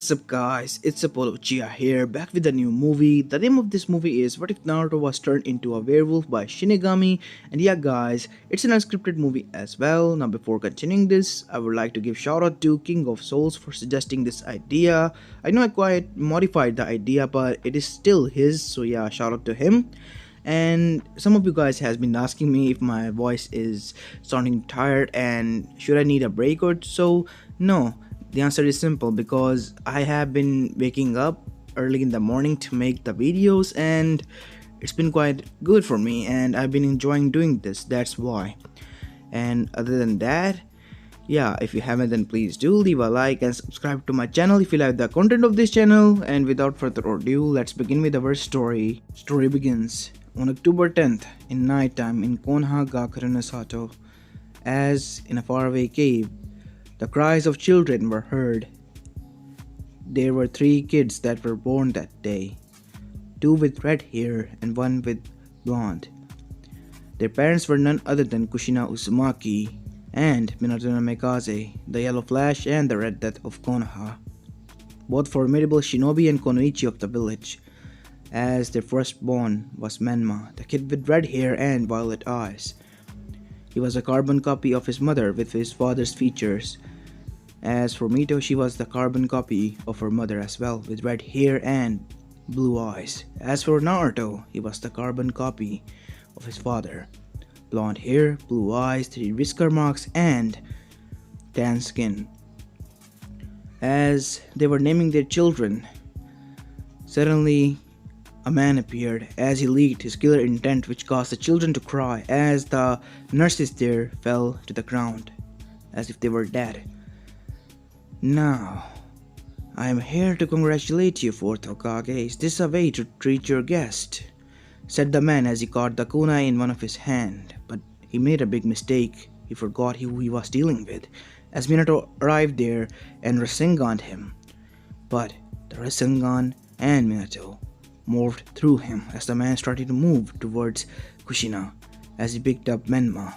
What's up guys, it's Apollo Uchiha here, back with a new movie. The name of this movie is What If Naruto Was Turned Into a Werewolf by Shinigami. And yeah guys, it's an unscripted movie as well. Now before continuing this, I would like to give shout out to King of Souls for suggesting this idea. I know I quite modified the idea, but it is still his, so yeah, shout out to him. And some of you guys has been asking me if my voice is sounding tired and should I need a break or so. No, the answer is simple, because I have been waking up early in the morning to make the videos and it's been quite good for me and I've been enjoying doing this, that's why. And other than that, yeah, if you haven't, then please do leave a like and subscribe to my channel if you like the content of this channel. And without further ado, let's begin with our story. Story begins on October 10th in nighttime in Konoha Sato. As in a faraway cave, the cries of children were heard. There were 3 kids that were born that day, 2 with red hair and 1 with blonde. Their parents were none other than Kushina Uzumaki and Minato Namikaze, the Yellow Flash and the Red Death of Konoha, both formidable shinobi and konoichi of the village, as their firstborn was Menma, the kid with red hair and violet eyes. He was a carbon copy of his mother with his father's features. As for Mito, she was the carbon copy of her mother as well, with red hair and blue eyes. As for Naruto, he was the carbon copy of his father. Blonde hair, blue eyes, 3 whisker marks, and tan skin. As they were naming their children, suddenly a man appeared as he leaked his killer intent, which caused the children to cry as the nurses there fell to the ground as if they were dead. "Now, I am here to congratulate you, fourth Hokage. Is this a way to treat your guest?" said the man as he caught the kunai in one of his hand. But he made a big mistake. He forgot who he was dealing with, as Minato arrived there and Rasenganed him. But the Rasengan and Minato morphed through him as the man started to move towards Kushina as he picked up Menma.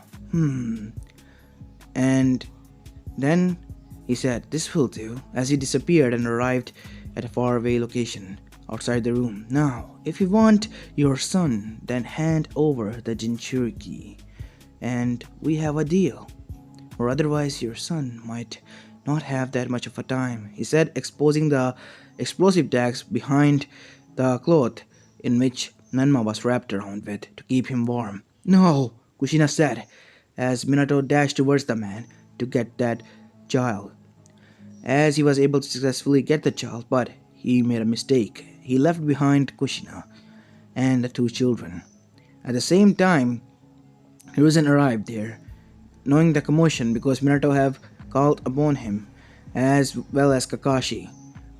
And then he said, "This will do," as he disappeared and arrived at a faraway location outside the room. "Now, if you want your son, then hand over the Jinchuriki, and we have a deal. Or otherwise your son might not have that much of a time," he said, exposing the explosive tags behind the cloth in which Nanma was wrapped around with to keep him warm. "No," Kushina said, as Minato dashed towards the man to get that child. As he was able to successfully get the child, but he made a mistake. He left behind Kushina and the 2 children. At the same time, Hiruzen arrived there, knowing the commotion because Minato had called upon him, as well as Kakashi,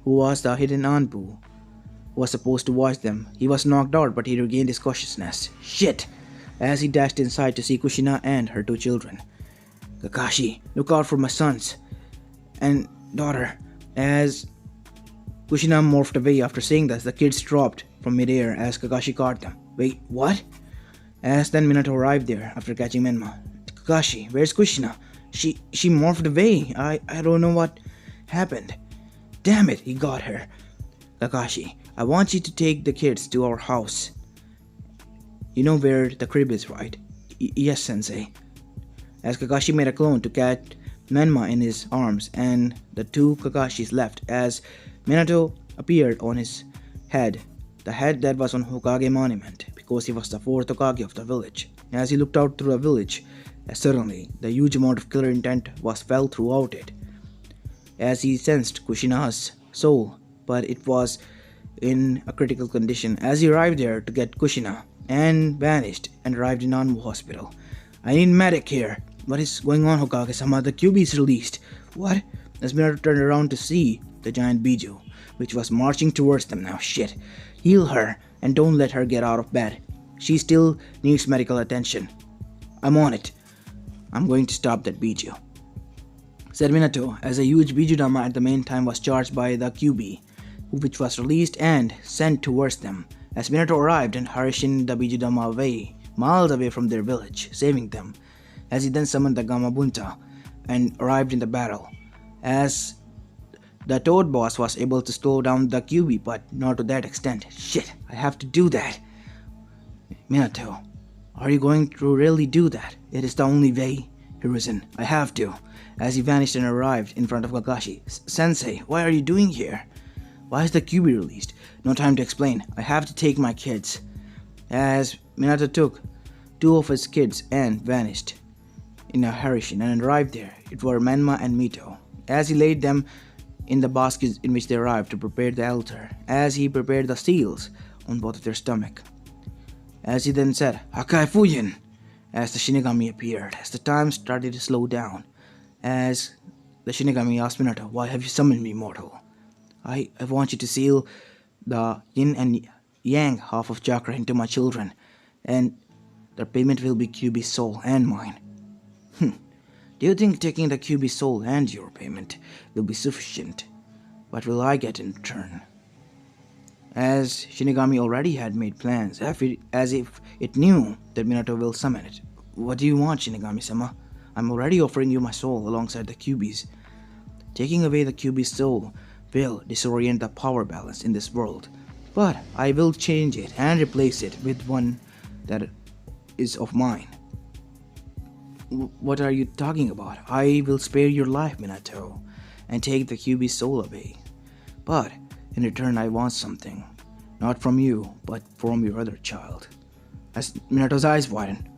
who was the hidden Anbu, who was supposed to watch them. He was knocked out, but he regained his consciousness. "Shit!" as he dashed inside to see Kushina and her 2 children. "Kakashi, look out for my sons and daughter." As Kushina morphed away after saying this, the kids dropped from midair as Kakashi caught them. "Wait, what?" As then Minato arrived there after catching Menma. "Kakashi, where's Kushina? She morphed away. I don't know what happened." "Damn it, he got her." "Kakashi, I want you to take the kids to our house. You know where the crib is, right?" "Yes, sensei." As Kakashi made a clone to catch Menma in his arms, and the 2 Kakashis left as Minato appeared on his head, the head that was on Hokage monument, because he was the 4th Hokage of the village. As he looked out through the village, suddenly the huge amount of killer intent was felt throughout it, as he sensed Kushina's soul, but it was in a critical condition. As he arrived there to get Kushina and vanished and arrived in Anbu Hospital. "I need medic here. What is going on, Hokage-sama? The QB is released." "What?" As Minato turned around to see the giant Biju, which was marching towards them now. "Shit. Heal her and don't let her get out of bed. She still needs medical attention." "I'm on it. I'm going to stop that Biju," said Minato, as a huge Bijudama at the main time was charged by the QB, which was released and sent towards them. As Minato arrived and hurried the Bijudama away, miles away from their village, saving them, as he then summoned the Gamabunta and arrived in the battle. As The Toad boss was able to slow down the QB, but not to that extent. Shit, I have to do that. Minato, are you going to really do that? It is the only way, Hiruzen. I have to. As he vanished and arrived in front of Kakashi. Sensei, why are you doing here? Why is the QB released? No time to explain. I have to take my kids. As Minato took two of his kids and vanished in a hurry and arrived there, it were Menma and Mito. As he laid them in the baskets in which they arrived to prepare the altar, as he prepared the seals on both of their stomach. As he then said, Hakai Fuyin, as the Shinigami appeared, as the time started to slow down, as the Shinigami asked Minato, why have you summoned me, mortal? I want you to seal the yin and yang half of chakra into my children, and their payment will be QB's soul and mine. Do you think taking the QB's soul and your payment will be sufficient? What will I get in return? As Shinigami already had made plans, as if it knew that Minato will summon it. What do you want, Shinigami-sama? I'm already offering you my soul alongside the QB's. Taking away the QB's soul will disorient the power balance in this world, but I will change it and replace it with one that is of mine. What are you talking about? I will spare your life, Minato, and take the QB's soul away. But in return, I want something. Not from you, but from your other child. As Minato's eyes widened,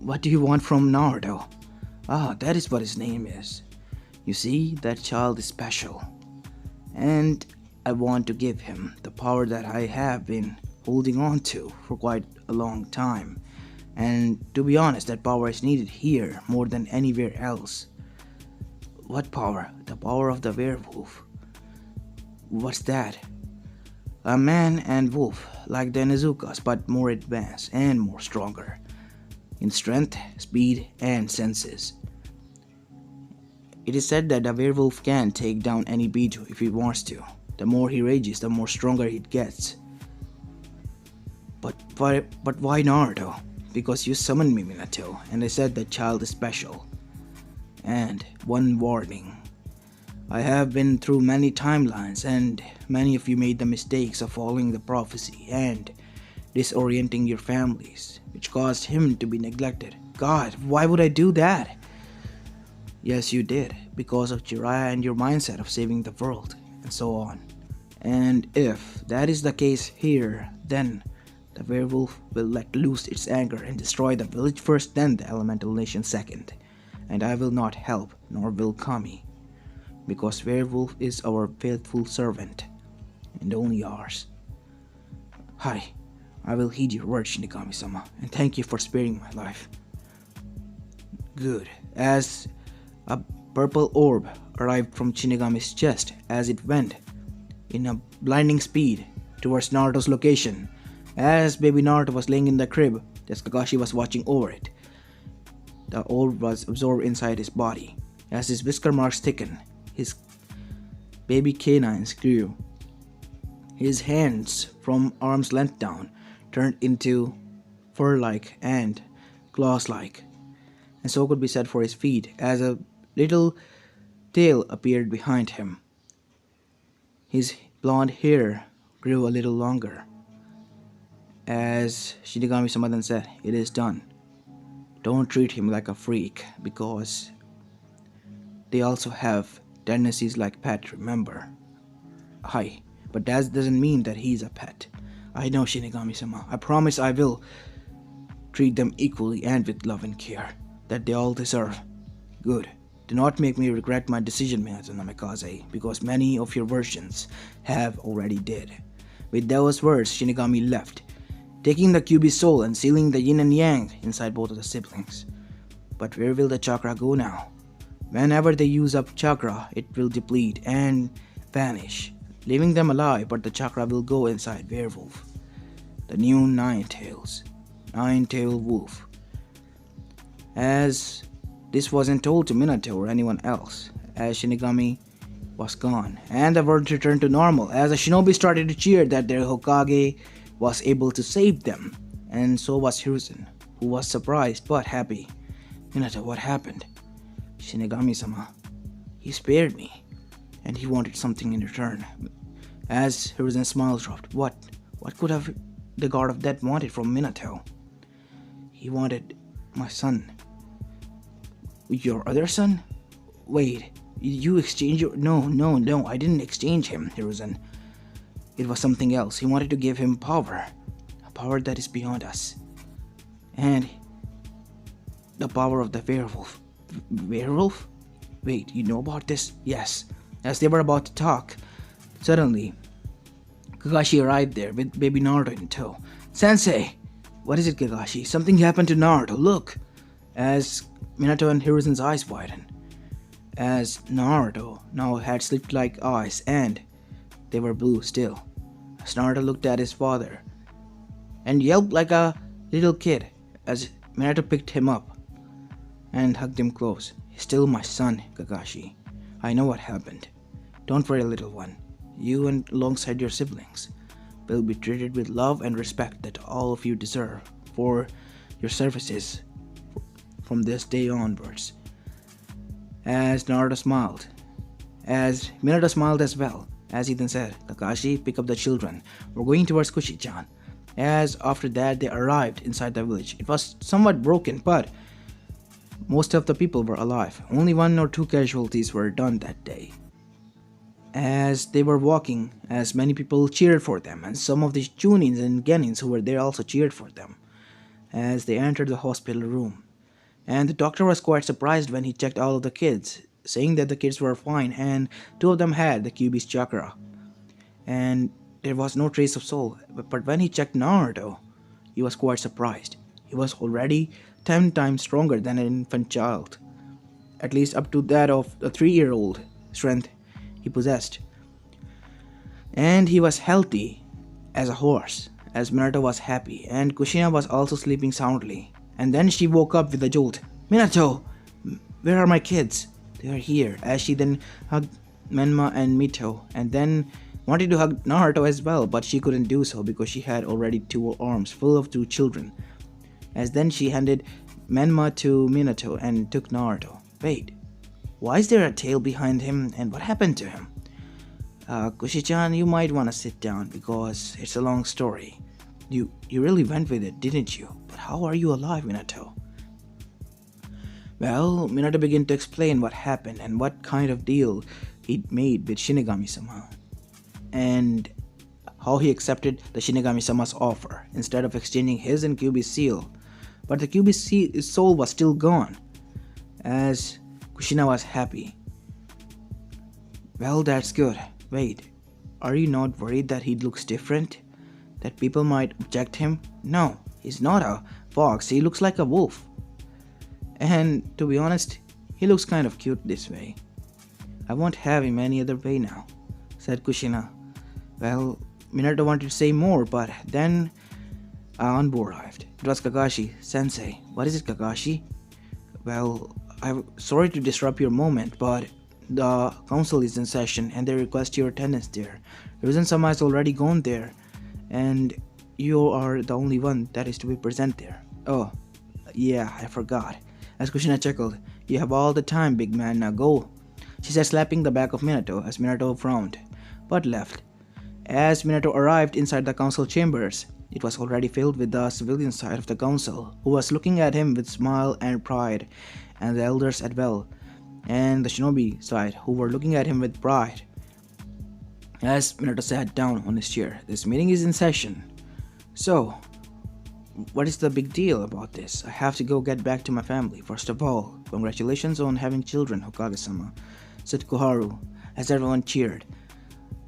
what do you want from Naruto? Ah, that is what his name is. You see, that child is special. And I want to give him the power that I have been holding on to for quite a long time. And to be honest, that power is needed here more than anywhere else. What power? The power of the werewolf. What's that? A man and wolf, like the Nezukas, but more advanced and more stronger in strength, speed, and senses. It is said that a werewolf can take down any Biju if he wants to. The more he rages, the more stronger it gets. But why Naruto? Because you summoned me, Minato, and I said that child is special. And one warning. I have been through many timelines, and many of you made the mistakes of following the prophecy and disorienting your families, which caused him to be neglected. God, why would I do that? Yes, you did, because of Jiraiya and your mindset of saving the world, and so on. And if that is the case here, then the werewolf will let loose its anger and destroy the village first, then the elemental nation second. And I will not help, nor will Kami, because werewolf is our faithful servant, and only ours. Hi, I will heed your words, Shinigami-sama, and thank you for sparing my life. Good. As a purple orb arrived from Shinigami's chest as it went in a blinding speed towards Naruto's location. As baby Naruto was laying in the crib, just Kakashi was watching over it. The orb was absorbed inside his body. As his whisker marks thickened, his baby canines grew. His hands, from arm's length down, turned into fur-like and claws-like. And so could be said for his feet, as a little tail appeared behind him. His blonde hair grew a little longer. As Shinigami-sama then said, it is done. Don't treat him like a freak, because they also have tendencies like pet, remember? Hi, but that doesn't mean that he's a pet. I know, Shinigami-sama. I promise I will treat them equally and with love and care that they all deserve. Good. Do not make me regret my decision, Minato Namikaze, because many of your versions have already did. With those words, Shinigami left, taking the QB's soul and sealing the yin and yang inside both of the siblings. But where will the chakra go now? Whenever they use up chakra, it will deplete and vanish, leaving them alive, but the chakra will go inside werewolf. The new nine-tailed wolf. As this wasn't told to Minato or anyone else, as Shinigami was gone, and the world returned to normal, as the shinobi started to cheer that their Hokage was able to save them, and so was Hiruzen, who was surprised but happy. Minato, what happened? Shinigami-sama, he spared me, and he wanted something in return. As Hiruzen's smile dropped, what could have the god of death wanted from Minato? He wanted my son. Your other son? Wait, you exchanged your... No, I didn't exchange him, Hiruzen. It was something else. He wanted to give him power. A power that is beyond us. And the power of the werewolf. Werewolf? Wait, you know about this? Yes. As they were about to talk, suddenly, Kakashi arrived there with baby Naruto in tow. Sensei! What is it, Kakashi? Something happened to Naruto, look! As Minato and Hiruzen's eyes widened. As Naruto now had slit-like eyes and they were blue still. As Naruto looked at his father and yelped like a little kid as Minato picked him up and hugged him close. He's still my son, Kakashi. I know what happened. Don't worry, little one. You and alongside your siblings will be treated with love and respect that all of you deserve for your services from this day onwards. As Naruto smiled, as Minato smiled as well, as he then said, Kakashi, pick up the children. We're going towards Kushi-chan. As after that they arrived inside the village. It was somewhat broken, but most of the people were alive. Only 1 or 2 casualties were done that day. As they were walking, as many people cheered for them, and some of the Chunins and Genins who were there also cheered for them, as they entered the hospital room. And the doctor was quite surprised when he checked all of the kids, saying that the kids were fine and 2 of them had the Kyuubi's chakra. And there was no trace of soul, but when he checked Naruto, he was quite surprised. He was already 10 times stronger than an infant child, at least up to that of a 3-year-old strength he possessed. And he was healthy as a horse, as Minato was happy, and Kushina was also sleeping soundly. And then she woke up with a jolt. Minato! Where are my kids? They are here. As she then hugged Menma and Mito, and then wanted to hug Naruto as well, but she couldn't do so because she had already 2 arms full of 2 children. As then she handed Menma to Minato and took Naruto. Wait, why is there a tail behind him and what happened to him? Kushi-chan, you might want to sit down because it's a long story. You really went with it, didn't you? But how are you alive, Minato? Well, Minato began to explain what happened and what kind of deal he'd made with Shinigami-sama, and how he accepted the Shinigami-sama's offer instead of exchanging his and Kyuubi's seal. But the Kyuubi's soul was still gone, as Kushina was happy. Well, that's good. Wait, are you not worried that he looks different? That people might object him? No, he's not a fox, he looks like a wolf. And to be honest, he looks kind of cute this way. I won't have him any other way now, said Kushina. Well, Minato wanted to say more, but then Anbu arrived. It was Kakashi. Sensei, what is it, Kakashi? Well, I'm sorry to disrupt your moment, but the council is in session and they request your attendance there. Hiruzen-sama has already gone there, and you are the only one that is to be present there. Oh, yeah, I forgot. As Kushina chuckled, you have all the time, big man, now go, she said, slapping the back of Minato as Minato frowned, but left. As Minato arrived inside the council chambers, it was already filled with the civilian side of the council, who was looking at him with smile and pride, and the elders as well, and the shinobi side, who were looking at him with pride. As Minato sat down on his chair, this meeting is in session. So, what is the big deal about this? I have to go get back to my family. First of all, congratulations on having children, Hokage-sama, said Koharu, as everyone cheered.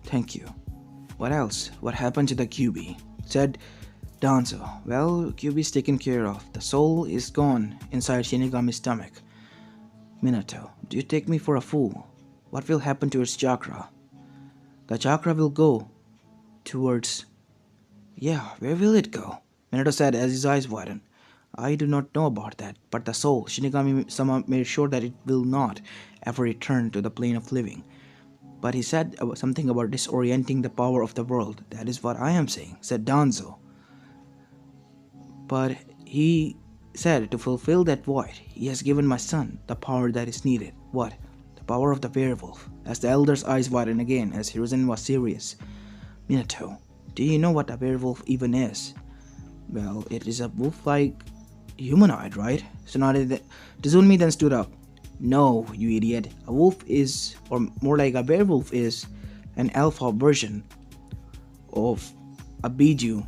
Thank you. What else? What happened to the Kyuubi? Said Danzo. Well, Kyuubi's taken care of. The soul is gone inside Shinigami's stomach. Minato, do you take me for a fool? What will happen to its chakra? The chakra will go towards... Yeah, where will it go? Minato said as his eyes widened. I do not know about that, but the soul, Shinigami-sama made sure that it will not ever return to the plane of living. But he said something about disorienting the power of the world. That is what I am saying, said Danzo. But he said to fulfill that void, he has given my son the power that is needed. What? The power of the werewolf. As the elder's eyes widened again, as Hiruzen was serious. Minato, do you know what a werewolf even is? Well, it is a wolf-like humanoid, right? Tsunmi then stood up. No, you idiot. A wolf is, or more like a werewolf is, an alpha version of a biju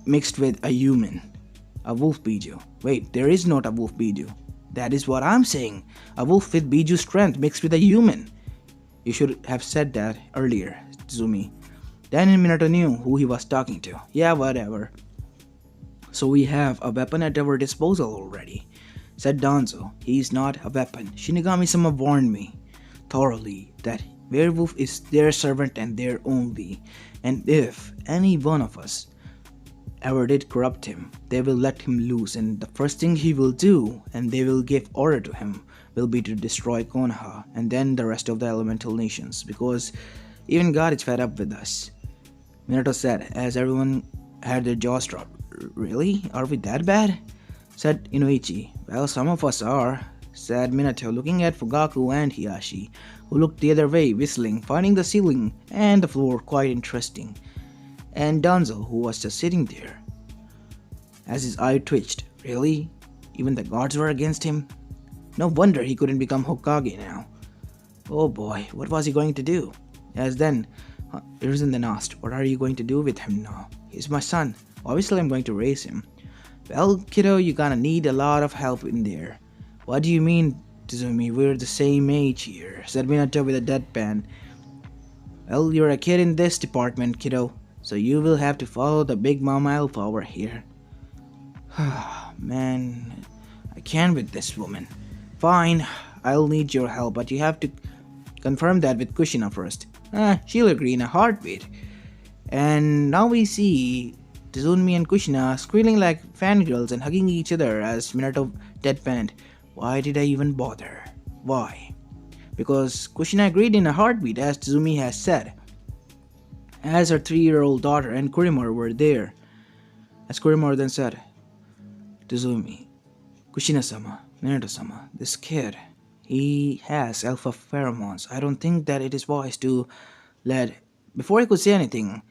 mixed with a human. A wolf biju. Wait, there is not a wolf biju. That is what I'm saying. A wolf with biju strength mixed with a human. You should have said that earlier, Tsuzumi. Then Minato knew who he was talking to. Yeah, whatever. So we have a weapon at our disposal already, said Danzo. He is not a weapon. Shinigami-sama warned me thoroughly that werewolf is their servant and their only. And if any one of us ever did corrupt him, they will let him loose, and the first thing he will do, and they will give order to him, will be to destroy Konoha and then the rest of the elemental nations, because even God is fed up with us. Minato said, as everyone had their jaws dropped. Really? Are we that bad? Said Inoichi. Well, some of us are, said Minato, looking at Fugaku and Hiyashi, who looked the other way, whistling, finding the ceiling and the floor quite interesting, and Danzo, who was just sitting there. As his eye twitched. Really? Even the gods were against him? No wonder he couldn't become Hokage now. Oh boy, what was he going to do? As then, Hiruzen then asked, what are you going to do with him now? He's my son. Obviously I'm going to raise him. Well, kiddo, you're gonna need a lot of help in there. What do you mean, Tsuzumi? We're the same age here, said Minato with a deadpan. Well, you're a kid in this department, kiddo, so you will have to follow the big mama alpha over here. Man, I can't with this woman. Fine, I'll need your help, but you have to confirm that with Kushina first. She'll agree in a heartbeat. And now we see Tsunmi and Kushina squealing like fangirls and hugging each other as Minato deadpanned. Why did I even bother? Why? Because Kushina agreed in a heartbeat, as Tsunmi has said. As her 3-year-old daughter and Kurimoru were there. As Kurimoru then said, Tsunmi, Kushina-sama, Minato-sama, this kid, he has alpha pheromones. I don't think that it is wise to let... Before he could say anything,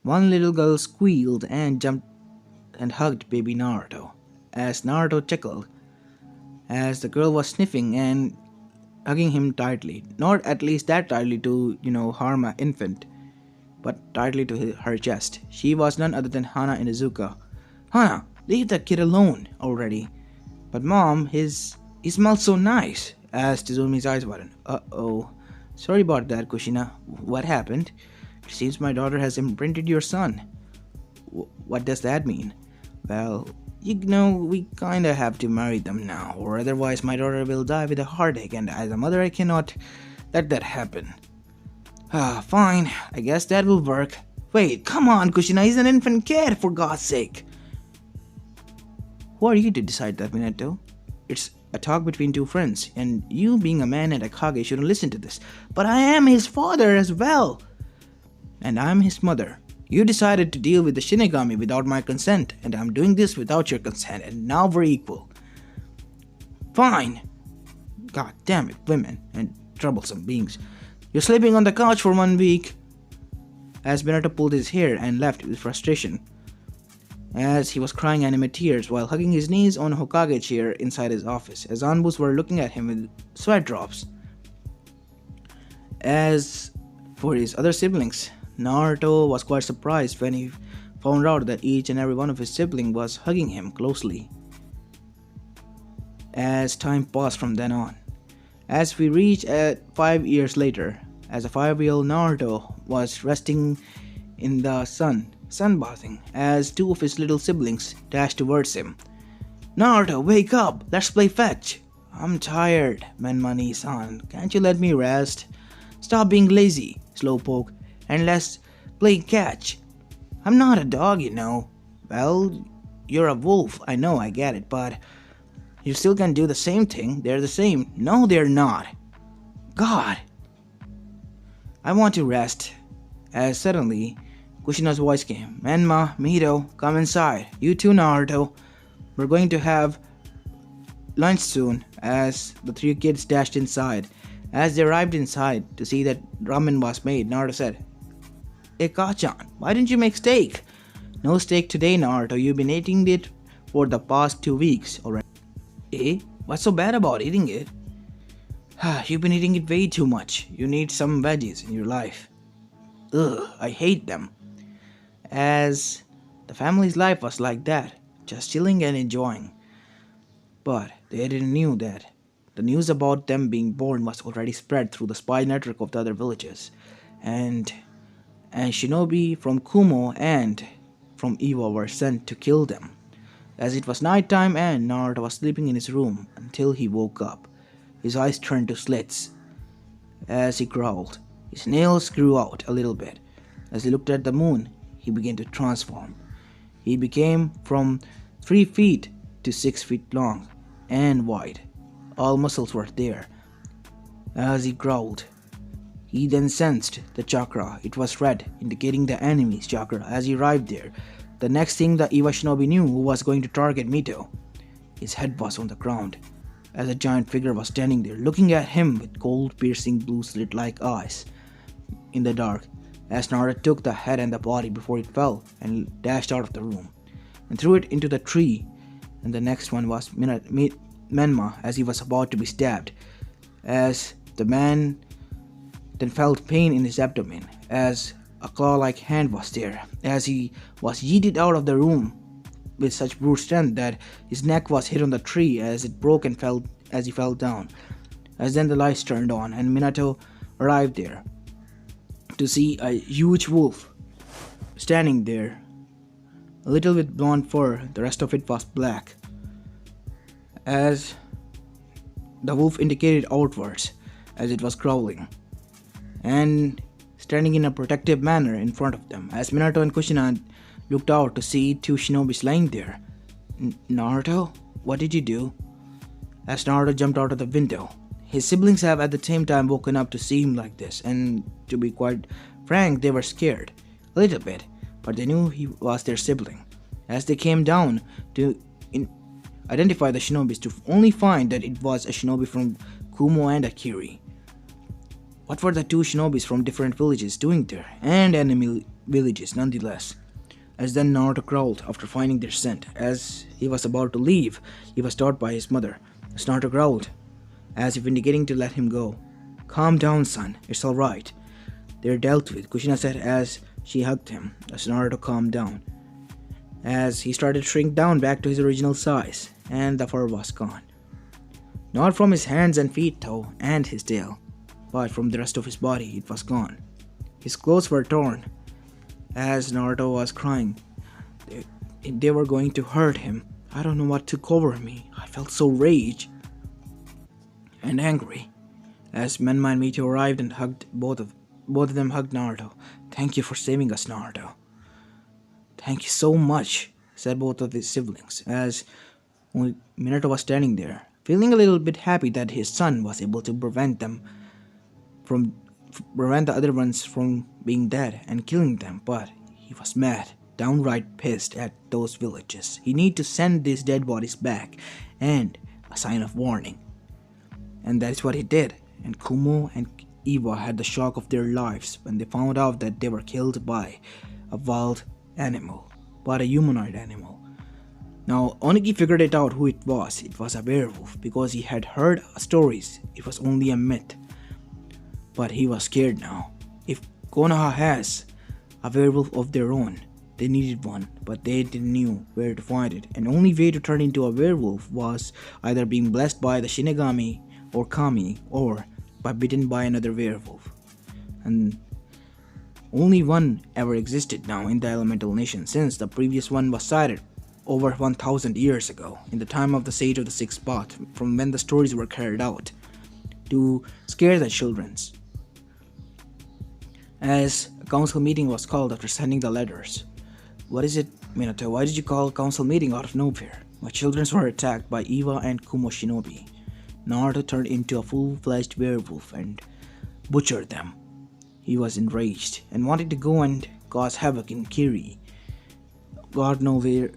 one little girl squealed and jumped and hugged baby Naruto, as Naruto chuckled, as the girl was sniffing and hugging him tightly. Not at least that tightly to, harm an infant, but tightly to her chest. She was none other than Hana Inuzuka. Hana, leave that kid alone already. But mom, he smells so nice, as Tsuzumi's eyes widened. Uh-oh. Sorry about that, Kushina. What happened? It seems my daughter has imprinted your son. What does that mean? Well, we kinda have to marry them now, or otherwise my daughter will die with a heartache, and as a mother I cannot let that happen. Fine, I guess that will work. Wait, come on, Kushina, he's an infant kid, for God's sake. Who are you to decide that, Minato? It's a talk between two friends, and you being a man and a Kage shouldn't listen to this. But I am his father as well. And I'm his mother. You decided to deal with the Shinigami without my consent, and I'm doing this without your consent, and now we're equal. Fine. God damn it, women and troublesome beings. You're sleeping on the couch for 1 week. As Minato pulled his hair and left with frustration, as he was crying anime tears while hugging his knees on a Hokage chair inside his office, as Anbus were looking at him with sweat drops. As for his other siblings, Naruto was quite surprised when he found out that each and every one of his siblings was hugging him closely. As time passed from then on, as we reach at 5 years later, as a 5-year-old Naruto was resting in the sunbathing, as 2 of his little siblings dashed towards him. Naruto, wake up! Let's play fetch! I'm tired, Menmani-san. Can't you let me rest? Stop being lazy, Slowpoke, and let's play catch. I'm not a dog, Well, you're a wolf, I know, I get it, but you still can do the same thing. They're the same. No, they're not. God! I want to rest. As suddenly, Kushina's voice came. Menma, Mito, come inside. You too, Naruto. We're going to have lunch soon, as the three kids dashed inside. As they arrived inside to see that ramen was made, Naruto said, Hey Kachan, why didn't you make steak? No steak today, Naruto. You've been eating it for the past 2 weeks already. Eh? What's so bad about eating it? You've been eating it way too much. You need some veggies in your life. Ugh, I hate them. As the family's life was like that, just chilling and enjoying. But they didn't knew that the news about them being born was already spread through the spy network of the other villages. And shinobi from Kumo and from Iwa were sent to kill them. As it was nighttime and Naruto was sleeping in his room until he woke up. His eyes turned to slits as he growled. His nails grew out a little bit. As he looked at the moon, he began to transform. He became from 3 feet to 6 feet long and wide. All muscles were there. As he growled, he then sensed the chakra. It was red, indicating the enemy's chakra. As he arrived there, the next thing the Iwa shinobi knew who was going to target Mito. His head was on the ground, as a giant figure was standing there, looking at him with cold, piercing blue slit-like eyes in the dark. As Naruto took the head and the body before it fell and dashed out of the room and threw it into the tree. And the next one was Menma, as he was about to be stabbed. As the man then felt pain in his abdomen, as a claw-like hand was there, as he was yeeted out of the room with such brute strength that his neck was hit on the tree as it broke and fell as he fell down. As then the lights turned on and Minato arrived there to see a huge wolf standing there, a little with blonde fur, the rest of it was black. As the wolf indicated outwards as it was growling and standing in a protective manner in front of them. As Minato and Kushina looked out to see two shinobis lying there. Naruto, what did you do? As Naruto jumped out of the window. His siblings have at the same time woken up to see him like this, and to be quite frank, they were scared. A little bit, but they knew he was their sibling. As they came down to identify the shinobis, to only find that it was a shinobi from Kumo and Akiri. What were the two shinobis from different villages doing there, and enemy villages nonetheless? As then Naruto growled after finding their scent. As he was about to leave, he was stopped by his mother. As Naruto growled, as if indicating to let him go. Calm down, son, it's alright. They're dealt with, Kushina said as she hugged him, as Naruto calmed down. As he started to shrink down back to his original size, and the fur was gone. Not from his hands and feet though, and his tail, but from the rest of his body it was gone. His clothes were torn, as Naruto was crying. They were going to hurt him. I don't know what took over me. I felt so rage and angry. As Menma and Mito arrived and hugged both of them hugged Naruto. Thank you for saving us, Naruto. Thank you so much, said both of his siblings, as only Minato was standing there, feeling a little bit happy that his son was able to prevent the other ones from being dead and killing them, but he was mad, downright pissed at those villages. He needed to send these dead bodies back, and a sign of warning. And that is what he did, and Kumo and Iwa had the shock of their lives when they found out that they were killed by a wild animal, but a humanoid animal. Now, Onigi figured it out who it was. It was a werewolf, because he had heard stories. It was only a myth. But he was scared now. If Konoha has a werewolf of their own, they needed one, but they didn't know where to find it. And only way to turn into a werewolf was either being blessed by the shinigami or kami, or by bitten by another werewolf. And only one ever existed now in the elemental nation, since the previous one was sighted over 1,000 years ago, in the time of the Sage of the Sixth Path, from when the stories were carried out, to scare the children. As a council meeting was called after sending the letters. What is it, Minato? Why did you call a council meeting out of nowhere? My children were attacked by Iwa and Kumo shinobi. Naruto turned into a full-fledged werewolf and butchered them. He was enraged and wanted to go and cause havoc in Kiri. God knows where,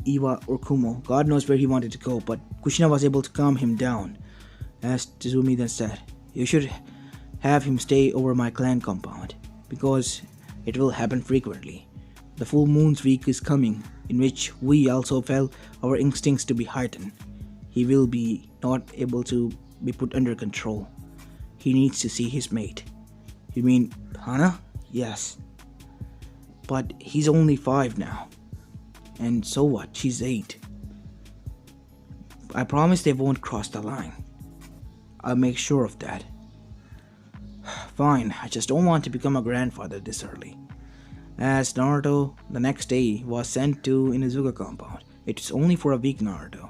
Iwa or Kumo, God knows where he wanted to go, but Kushina was able to calm him down. As Tizumi then said, you should have him stay over my clan compound, because it will happen frequently. The full moon's week is coming, in which we also felt our instincts to be heightened. He will be not able to be put under control. He needs to see his mate. You mean Hana? Yes. But he's only 5 now. And so what? She's 8. I promise they won't cross the line. I'll make sure of that. Fine, I just don't want to become a grandfather this early. As Naruto, the next day, was sent to Inuzuka compound. It's only for a week, Naruto.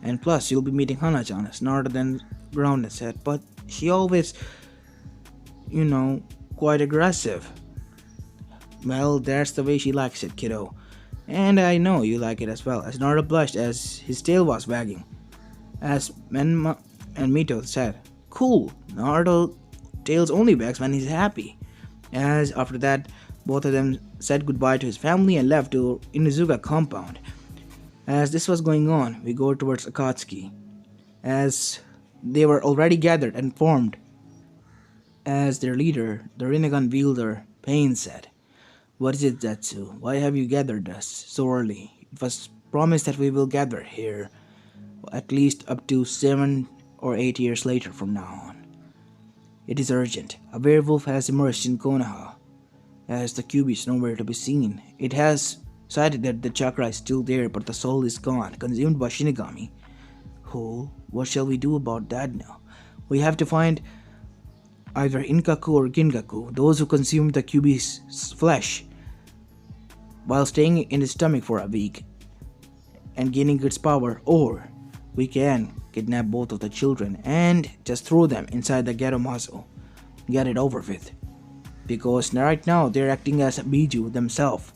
And plus, you'll be meeting Hana-chan, as Naruto then ground and said, but she always, quite aggressive. Well, that's the way she likes it, kiddo. And I know you like it as well, as Naruto blushed as his tail was wagging. As Menma and Mito said, cool, Naruto tails only wags when he's happy. As after that, both of them said goodbye to his family and left to Inuzuka compound. As this was going on, we go towards Akatsuki, as they were already gathered and formed. As their leader, the Rinnegan wielder, Pain said, what is it, Zetsu? Why have you gathered us so early? It was promised that we will gather here at least up to 7 or 8 years later from now on. It is urgent. A werewolf has emerged in Konoha. As the cube is nowhere to be seen, it has cited that the chakra is still there, but the soul is gone, consumed by shinigami. Oh, what shall we do about that now? We have to find either Inkaku or Gingaku, those who consumed the Kyuubi's flesh, while staying in his stomach for a week and gaining its power, or we can kidnap both of the children and just throw them inside the Geromazo. Get it over with. Because right now they're acting as Biju themselves.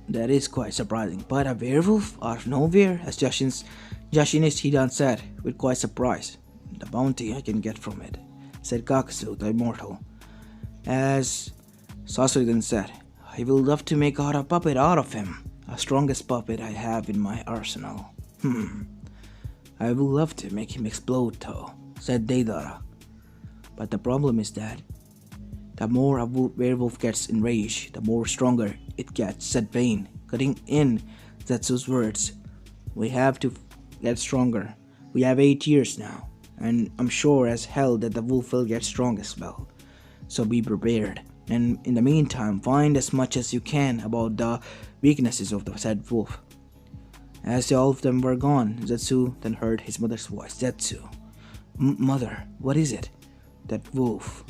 That is quite surprising. But a werewolf out of nowhere, as Jashinist Hidan said, with quite surprise. The bounty I can get from it, said Kakasu, the immortal. As Sasori then said, I will love to make a puppet out of him, the strongest puppet I have in my arsenal. I will love to make him explode though, said Deidara. But the problem is that the more a werewolf gets enraged, the more stronger it gets, said Pain, cutting in Zetsu's words. We have to get stronger. We have 8 years now, and I'm sure as hell that the wolf will get strong as well. So be prepared, and in the meantime, find as much as you can about the weaknesses of the said wolf. As all of them were gone, Zetsu then heard his mother's voice. Zetsu, mother, what is it? That wolf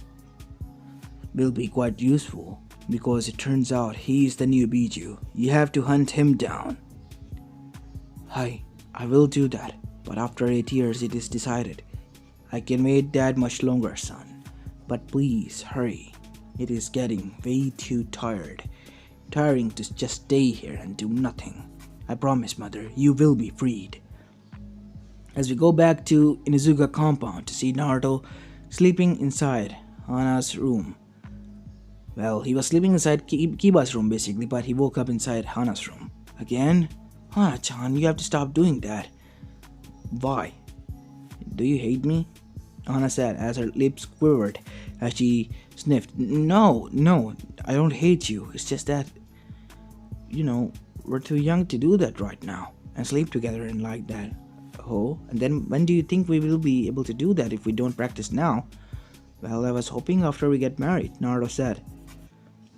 will be quite useful, because it turns out he is the new Biju. You have to hunt him down. I will do that, but after 8 years it is decided. I can wait that much longer, son. But please, hurry. It is getting way too tiring to just stay here and do nothing. I promise, mother, you will be freed. As we go back to Inuzuka compound to see Naruto sleeping inside Hana's room. Well, he was sleeping inside Kiba's room basically, but he woke up inside Hana's room. Again? Hana-chan, you have to stop doing that. Why? Do you hate me? Hana said as her lips quivered as she sniffed. No, I don't hate you. It's just that, we're too young to do that right now and sleep together and like that. Oh, and then when do you think we will be able to do that if we don't practice now? Well, I was hoping after we get married, Naruto said.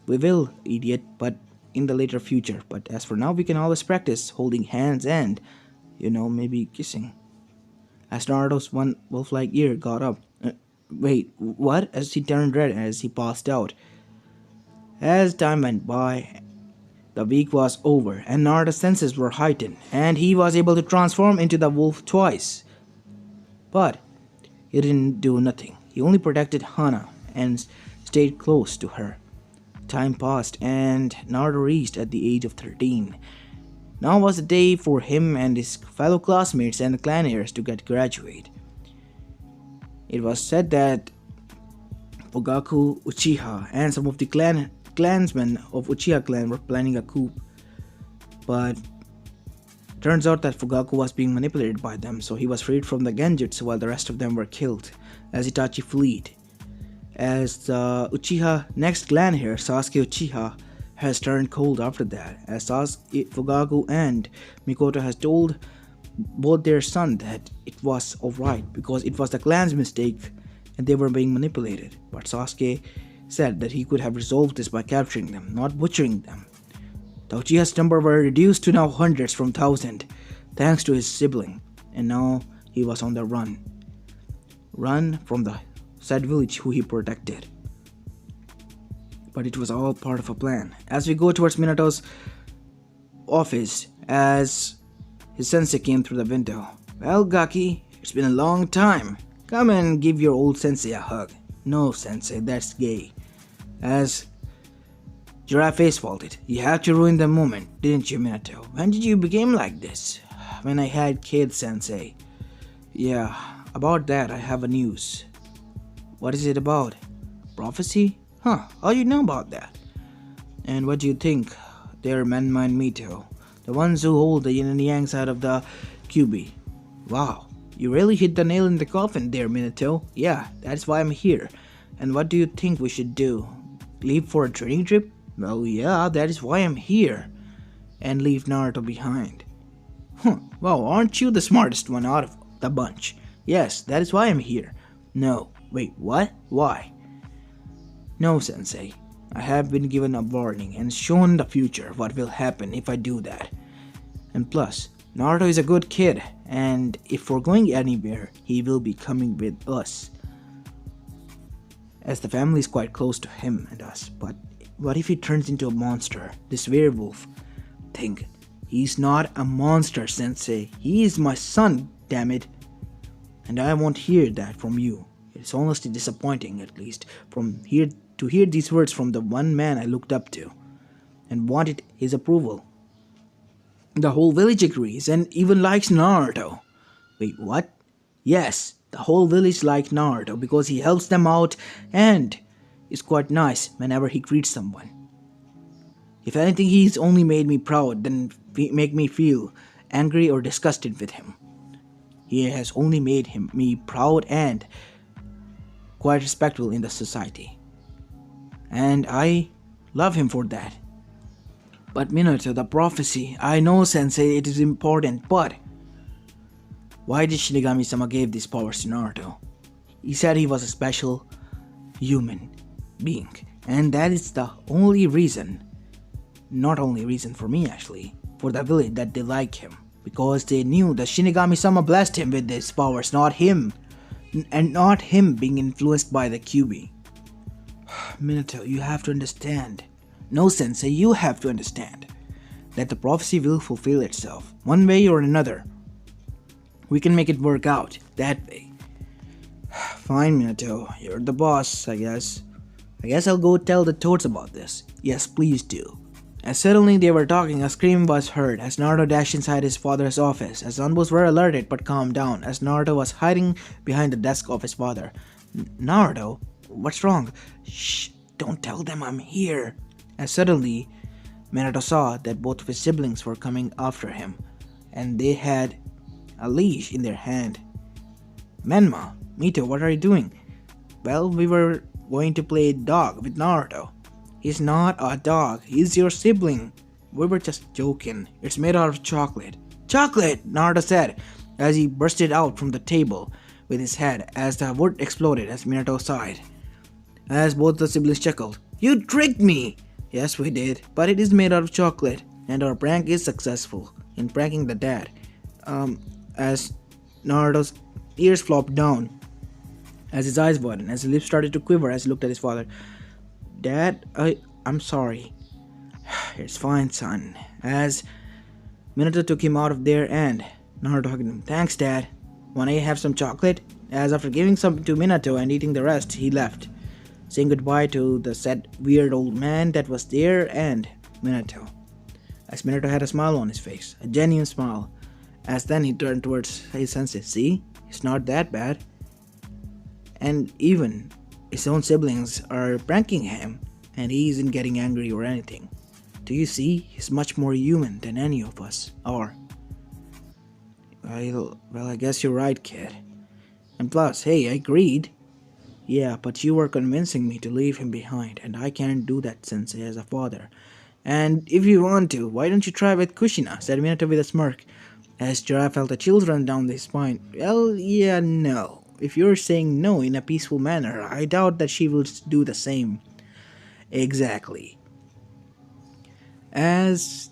We will, idiot, but in the later future. But as for now, we can always practice holding hands and, maybe kissing. As Naruto's one wolf-like ear got up. Wait, what? As he turned red as he passed out. As time went by, the week was over, and Naruto's senses were heightened, and he was able to transform into the wolf twice. But he didn't do nothing. He only protected Hana and stayed close to her. Time passed, and Naruto reached at the age of 13. Now was the day for him and his fellow classmates and the clan heirs to graduate. It was said that Ogaku, Uchiha, and some of the clansmen of Uchiha clan were planning a coup But turns out that Fugaku was being manipulated by them, so he was freed from the genjutsu while the rest of them were killed as Itachi fled. As the Uchiha next clan here, Sasuke Uchiha, has turned cold after that, as Sasuke, Fugaku and Mikoto has told both their son that it was alright because it was the clan's mistake and they were being manipulated. But Sasuke said that he could have resolved this by capturing them, not butchering them. The Uchiha's number were reduced to now hundreds from 1,000, thanks to his sibling, and now he was on the run. Run from the said village who he protected. But it was all part of a plan. As we go towards Minato's office, as his sensei came through the window. Well, Gaki, it's been a long time. Come and give your old sensei a hug. No, sensei, that's gay. As Giraffe face faulted. You had to ruin the moment, didn't you, Minato? When did you become like this? When I had kids, sensei. Yeah, about that I have a news. What is it about? Prophecy? Huh, how do you know about that? And what do you think? They're Menma and Mito, the ones who hold the yin and yang side of the QB. Wow, you really hit the nail in the coffin there, Minato. Yeah, that's why I'm here. And what do you think we should do? Leave for a training trip? Well, yeah, that is why I'm here. And leave Naruto behind. Well, aren't you the smartest one out of the bunch? Yes, that is why I'm here. No, wait, what? Why? No, sensei. I have been given a warning and shown the future what will happen if I do that. And plus, Naruto is a good kid, and if we're going anywhere, he will be coming with us. As the family is quite close to him and us, but what if he turns into a monster, this werewolf? Think, he's not a monster, sensei. He is my son, damn it. And I won't hear that from you. It's honestly disappointing, at least, to hear these words from the one man I looked up to and wanted his approval. The whole village agrees and even likes Naruto. Wait, what? Yes, the whole village likes Naruto because he helps them out and is quite nice whenever he greets someone. If anything, he's only made me proud than make me feel angry or disgusted with him. He has only made me proud and quite respectful in the society. And I love him for that. But Minato, the prophecy, I know, sensei, it is important, but why did Shinigami-sama give these powers to Naruto? He said he was a special human being, and that is the only reason, not only reason for me actually, for the village that they like him, because they knew that Shinigami-sama blessed him with these powers, not him, and not him being influenced by the QB. Minato, you have to understand. No, sensei, you have to understand that the prophecy will fulfill itself, one way or another. We can make it work out that way. Fine, Minato, you're the boss, I guess. I guess I'll go tell the toads about this. Yes, please do. As suddenly they were talking, a scream was heard as Naruto dashed inside his father's office. As Zanbos were alerted but calmed down as Naruto was hiding behind the desk of his father. Naruto? What's wrong? Shh, don't tell them I'm here. As suddenly, Minato saw that both of his siblings were coming after him, and they had a leash in their hand. Menma, Mito, what are you doing? Well, we were going to play dog with Naruto. He's not a dog, he's your sibling. We were just joking. It's made out of chocolate. Chocolate, Naruto said, as he bursted out from the table with his head as the wood exploded as Minato sighed. As both the siblings chuckled. You tricked me! Yes, we did, but it is made out of chocolate, and our prank is successful in pranking the dad. As Naruto's ears flopped down, as his eyes widened, as his lips started to quiver as he looked at his father. Dad, I'm sorry. It's fine, son. As Minato took him out of there and Naruto hugged him. Thanks, Dad. Wanna have some chocolate? As after giving some to Minato and eating the rest, he left, saying goodbye to the said weird old man that was there and Minato. As Minato had a smile on his face, a genuine smile, as then he turned towards his sensei. See, it's not that bad. And even his own siblings are pranking him, and he isn't getting angry or anything. Do you see? He's much more human than any of us are. Well, I guess you're right, kid. And plus, hey, I agreed. Yeah, but you were convincing me to leave him behind, and I can't do that, Sensei, as a father. And if you want to, why don't you try with Kushina? Said Minato with a smirk, as Jiraiya felt a chill run down his spine. Well, yeah, no. If you're saying no in a peaceful manner, I doubt that she will do the same. Exactly. As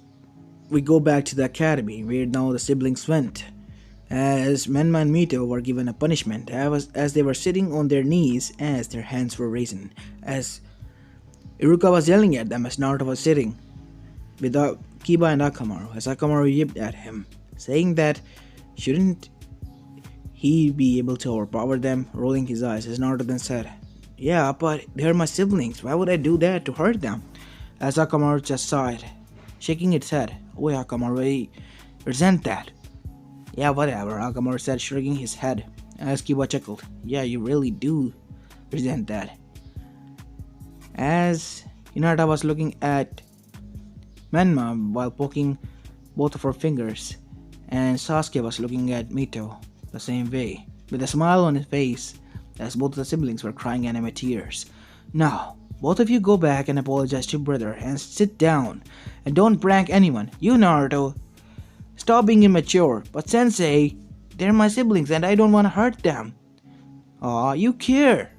we go back to the academy, where now the siblings went, as Menma and Mito were given a punishment as they were sitting on their knees as their hands were raised, as Iruka was yelling at them as Naruto was sitting with Kiba and Akamaru, as Akamaru yipped at him, saying that shouldn't he be able to overpower them, rolling his eyes, as Naruto then said, yeah, but they're my siblings, why would I do that to hurt them? As Akamaru just sighed, shaking its head, oh yeah, Akamaru, I resent that. Yeah, whatever, Akamaru said, shrugging his head, as Kiba chuckled, yeah, you really do resent that. As Hinata was looking at Menma while poking both of her fingers, and Sasuke was looking at Mito the same way, with a smile on his face, as both of the siblings were crying anime tears. Now, both of you go back and apologize to your brother and sit down, and don't prank anyone. You, Naruto, stop being immature, but Sensei, they're my siblings and I don't want to hurt them. Aw, you care,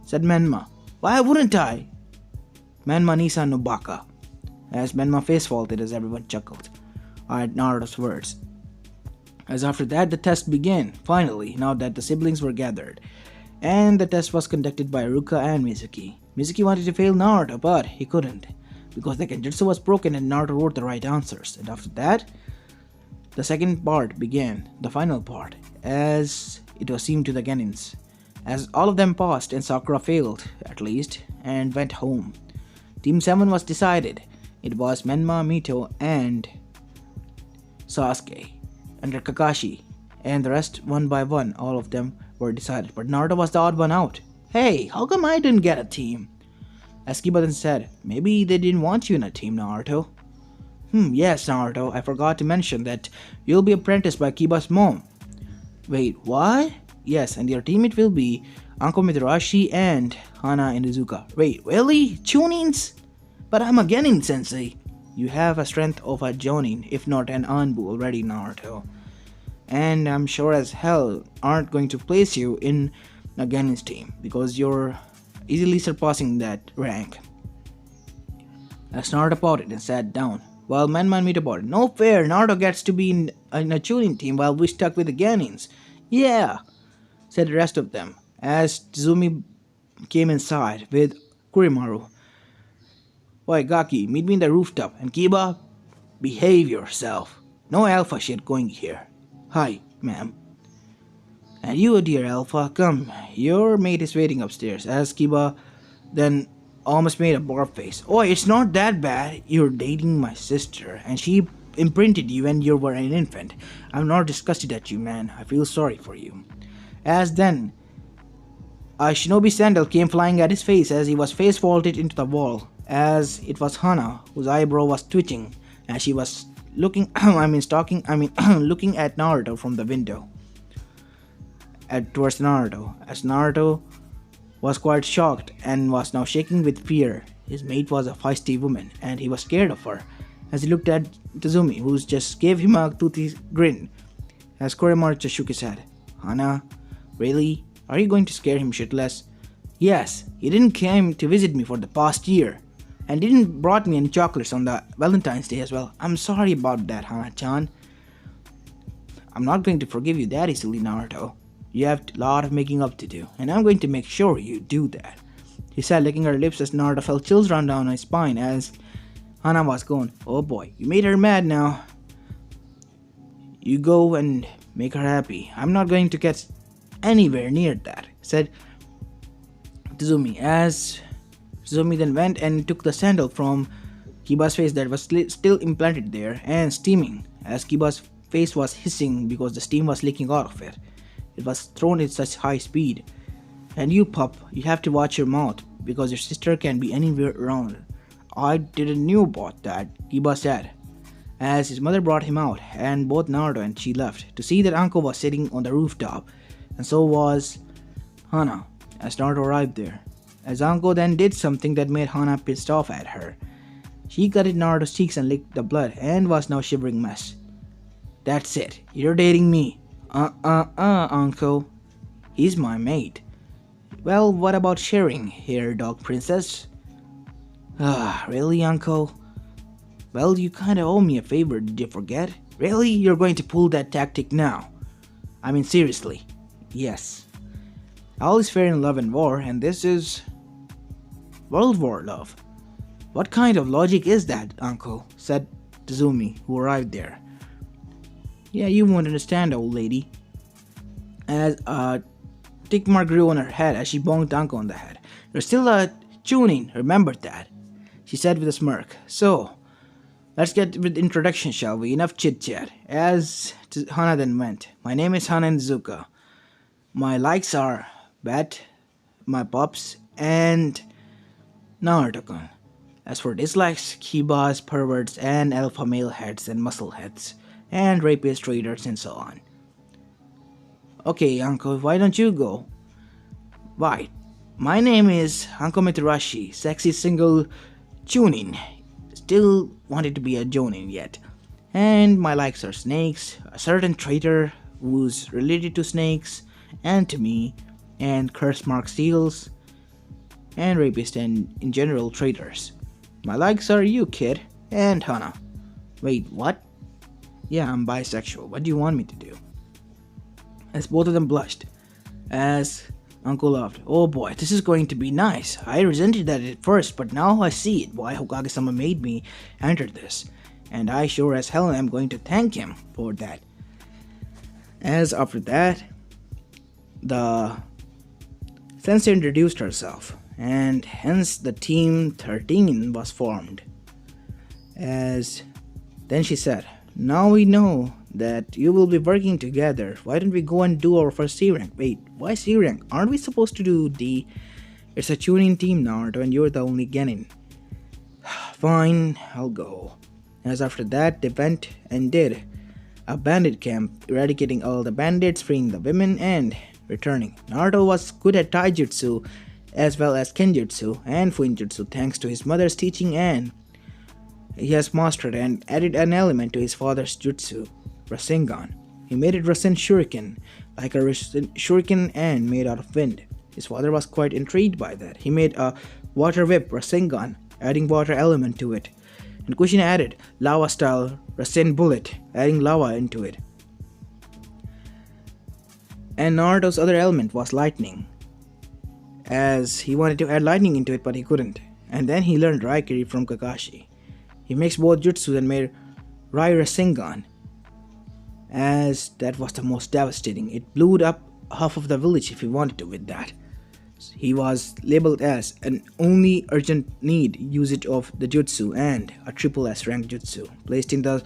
said Menma. Why wouldn't I? Menma Nisa no baka, as Menma face faulted as everyone chuckled at Naruto's words. As after that, the test began, finally, now that the siblings were gathered. And the test was conducted by Ruka and Mizuki. Mizuki wanted to fail Naruto, but he couldn't, because the Genjutsu was broken and Naruto wrote the right answers. And after that, the second part began, the final part, as it was seemed to the Genins, as all of them passed and Sakura failed, at least, and went home. Team 7 was decided. It was Menma, Mito, and Sasuke, under Kakashi, and the rest one by one, all of them were decided, but Naruto was the odd one out. Hey, how come I didn't get a team? As Kiba then said, maybe they didn't want you in a team, Naruto. Yes, Naruto, I forgot to mention that you'll be apprenticed by Kiba's mom. Wait, what? Yes, and your teammate will be Anko Mitarashi and Hana Inuzuka. Wait, really? Chunins? But I'm a Genin, Sensei. You have a strength of a Jonin, if not an Anbu already, Naruto. And I'm sure as hell aren't going to place you in a Genin's team, because you're easily surpassing that rank. As Naruto pouted and sat down, while Menma and Mito pouted. No fair, Naruto gets to be in a Chunin team while we stuck with the Genins. Yeah, said the rest of them, as Tsuzumi came inside with Kurimaru. Oi, Gaki, meet me in the rooftop, and Kiba, behave yourself. No alpha shit going here. Hi, ma'am. And you, dear Alpha, come. Your mate is waiting upstairs, as Kiba then almost made a barf face. Oh, it's not that bad. You're dating my sister, and she imprinted you when you were an infant. I'm not disgusted at you, man. I feel sorry for you. As then, a shinobi sandal came flying at his face as he was face faulted into the wall, as it was Hana, whose eyebrow was twitching, as she was looking, looking at Naruto from the window. Towards Naruto, as Naruto was quite shocked and was now shaking with fear. His mate was a feisty woman, and he was scared of her, as he looked at Tazumi, who just gave him a toothy grin, as Korimaru just shook his head. Hana, really? Are you going to scare him shitless? Yes, he didn't came to visit me for the past year, and didn't brought me any chocolates on the Valentine's Day as well. I'm sorry about that, Hana-chan. I'm not going to forgive you that easily, Naruto. You have a lot of making up to do, and I'm going to make sure you do that. He said, licking her lips as Naruto felt chills run down his spine as Hana was going, oh boy, you made her mad now. You go and make her happy. I'm not going to get anywhere near that, said Tazumi, as Tazumi then went and took the sandal from Kiba's face that was still implanted there and steaming, as Kiba's face was hissing because the steam was leaking out of it. It was thrown at such high speed. And you, pup, you have to watch your mouth, because your sister can be anywhere around I didn't know about that, Kiba said, as his mother brought him out, and both Naruto and she left to see that Anko was sitting on the rooftop, and so was Hana, as Naruto arrived there. As Anko then did something that made Hana pissed off at her. She cut at Naruto's cheeks and licked the blood, and was now shivering mess. That's it, you're dating me. Anko. He's my mate. Well, what about sharing here, dog princess? Really, Uncle? Well, you kinda owe me a favor, did you forget? Really? You're going to pull that tactic now? I mean, seriously. Yes. All is fair in love and war, and this is World War love. What kind of logic is that, Uncle? Said Tazumi, who arrived there. Yeah, you won't understand, old lady. As a tick mark grew on her head as she bonked Uncle on the head. You're still tuning, remember that, she said with a smirk. So, let's get with the introduction, shall we? Enough chit-chat. As Hana then went, my name is Hana Nizuka. My likes are Bat, my pups, and Naruto-kun. As for dislikes, Kibas, perverts, and alpha male heads and muscle heads, and rapist traders and so on. Okay, Uncle, why don't you go? Why? My name is Uncle Mitarashi, sexy single tuning. Still wanted to be a jonin yet. And my likes are snakes, a certain traitor who's related to snakes, and to me, and curse mark seals, and rapists and in general traitors. My likes are you, kid, and Hana. Wait, what? Yeah, I'm bisexual. What do you want me to do? As both of them blushed, as Uncle laughed. Oh boy, this is going to be nice. I resented that at first, but now I see it, why Hokage-sama made me enter this. And I sure as hell am going to thank him for that. As after that, the sensei introduced herself, and hence the Team 13 was formed. As then she said, now we know that you will be working together. Why don't we go and do our first C rank? Wait, why C rank? Aren't we supposed to do D? It's a tuning team, Naruto, and you're the only genin. Fine, I'll go. As after that, they went and did a bandit camp, eradicating all the bandits, freeing the women, and returning. Naruto was good at taijutsu as well as kenjutsu and fuinjutsu thanks to his mother's teaching, and he has mastered and added an element to his father's jutsu, Rasengan. He made it Rasen Shuriken, like a shuriken and made out of wind. His father was quite intrigued by that. He made a water whip Rasengan, adding water element to it. And Kushina added lava style Rasen bullet, adding lava into it. And Naruto's other element was lightning, as he wanted to add lightning into it but he couldn't. And then he learned Raikiri from Kakashi. He mixed both jutsu and made Rai Rasengan, as that was the most devastating. It blew up half of the village if he wanted to with that. He was labeled as an only urgent need usage of the jutsu and a triple S rank jutsu, placed in the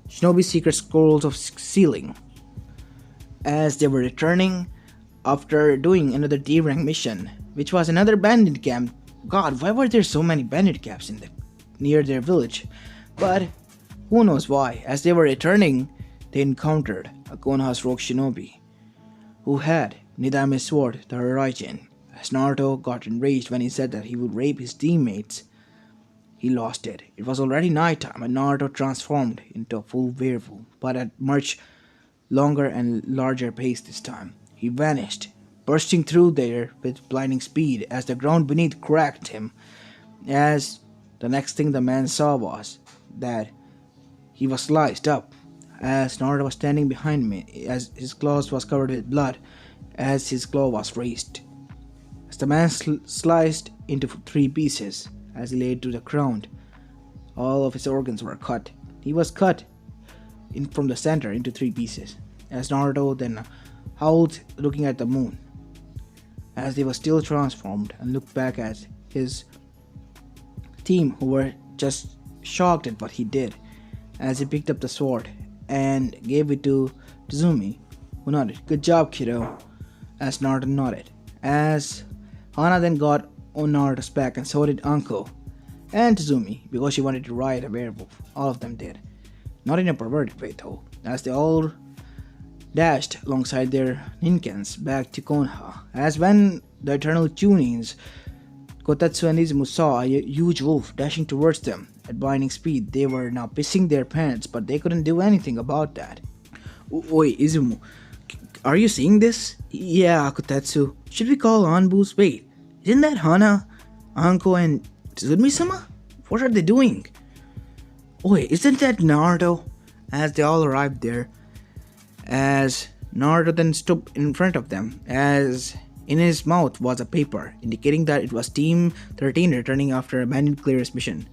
Shinobi Secret Scrolls of Sealing. As they were returning after doing another D rank mission, which was another bandit camp. God, why were there so many bandit camps near their village? But who knows why. As they were returning, they encountered a Konoha's rogue shinobi, who had Nidame's sword, the Horizon. As Naruto got enraged when he said that he would rape his teammates, he lost it. It was already nighttime and Naruto transformed into a full werewolf, but at much longer and larger pace this time. He vanished, bursting through there with blinding speed as the ground beneath cracked him. As the next thing the man saw was that he was sliced up, as Naruto was standing behind me, as his claws was covered with blood, as his claw was raised. As the man sliced into 3 pieces, as he lay to the ground, all of his organs were cut. He was cut from the center into 3 pieces, as Naruto then howled, looking at the moon, as he was still transformed, and looked back at his team, who were just shocked at what he did, as he picked up the sword and gave it to Tazumi, who nodded. Good job, kiddo, as Naruto nodded. As Hana then got on Naruto's back, and so did Anko, and Tazumi because she wanted to ride a werewolf. All of them did. Not in a perverted way though, as they all dashed alongside their ninkens back to Konoha. As when the eternal tunings, Kotetsu and Izumu saw a huge wolf dashing towards them at blinding speed, they were now pissing their pants, but they couldn't do anything about that. Oi, Izumu, are you seeing this? Yeah, Kotetsu. Should we call Anbu's? Wait, isn't that Hana, Anko, and Tsuzumi-sama? What are they doing? Oi, isn't that Naruto? As they all arrived there, as Naruto then stood in front of them, as in his mouth was a paper, indicating that it was Team 13 returning after a bandit clearance mission.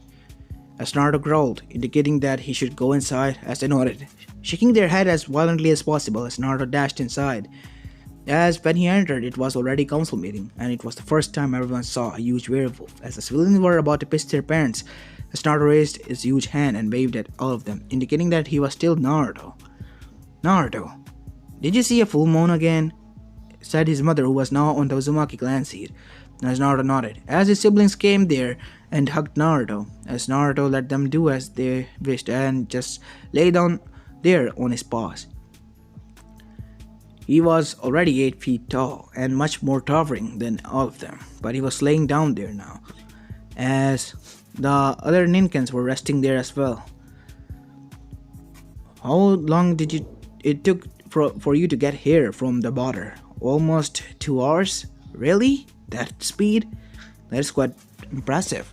As Naruto growled, indicating that he should go inside, as they nodded, shaking their head as violently as possible as Naruto dashed inside. As when he entered, it was already council meeting, and it was the first time everyone saw a huge werewolf, as the civilians were about to piss their pants, as Naruto raised his huge hand and waved at all of them, indicating that he was still Naruto. Naruto, did you see a full moon again? Said his mother, who was now on the Uzumaki clan seat, as Naruto nodded, as his siblings came there and hugged Naruto, as Naruto let them do as they wished and just lay down there on his paws. He was already 8 feet tall and much more towering than all of them, but he was laying down there now, as the other ninkens were resting there as well. How long did it took for you to get here from the border? Almost 2 hours? Really? That speed? That is quite impressive.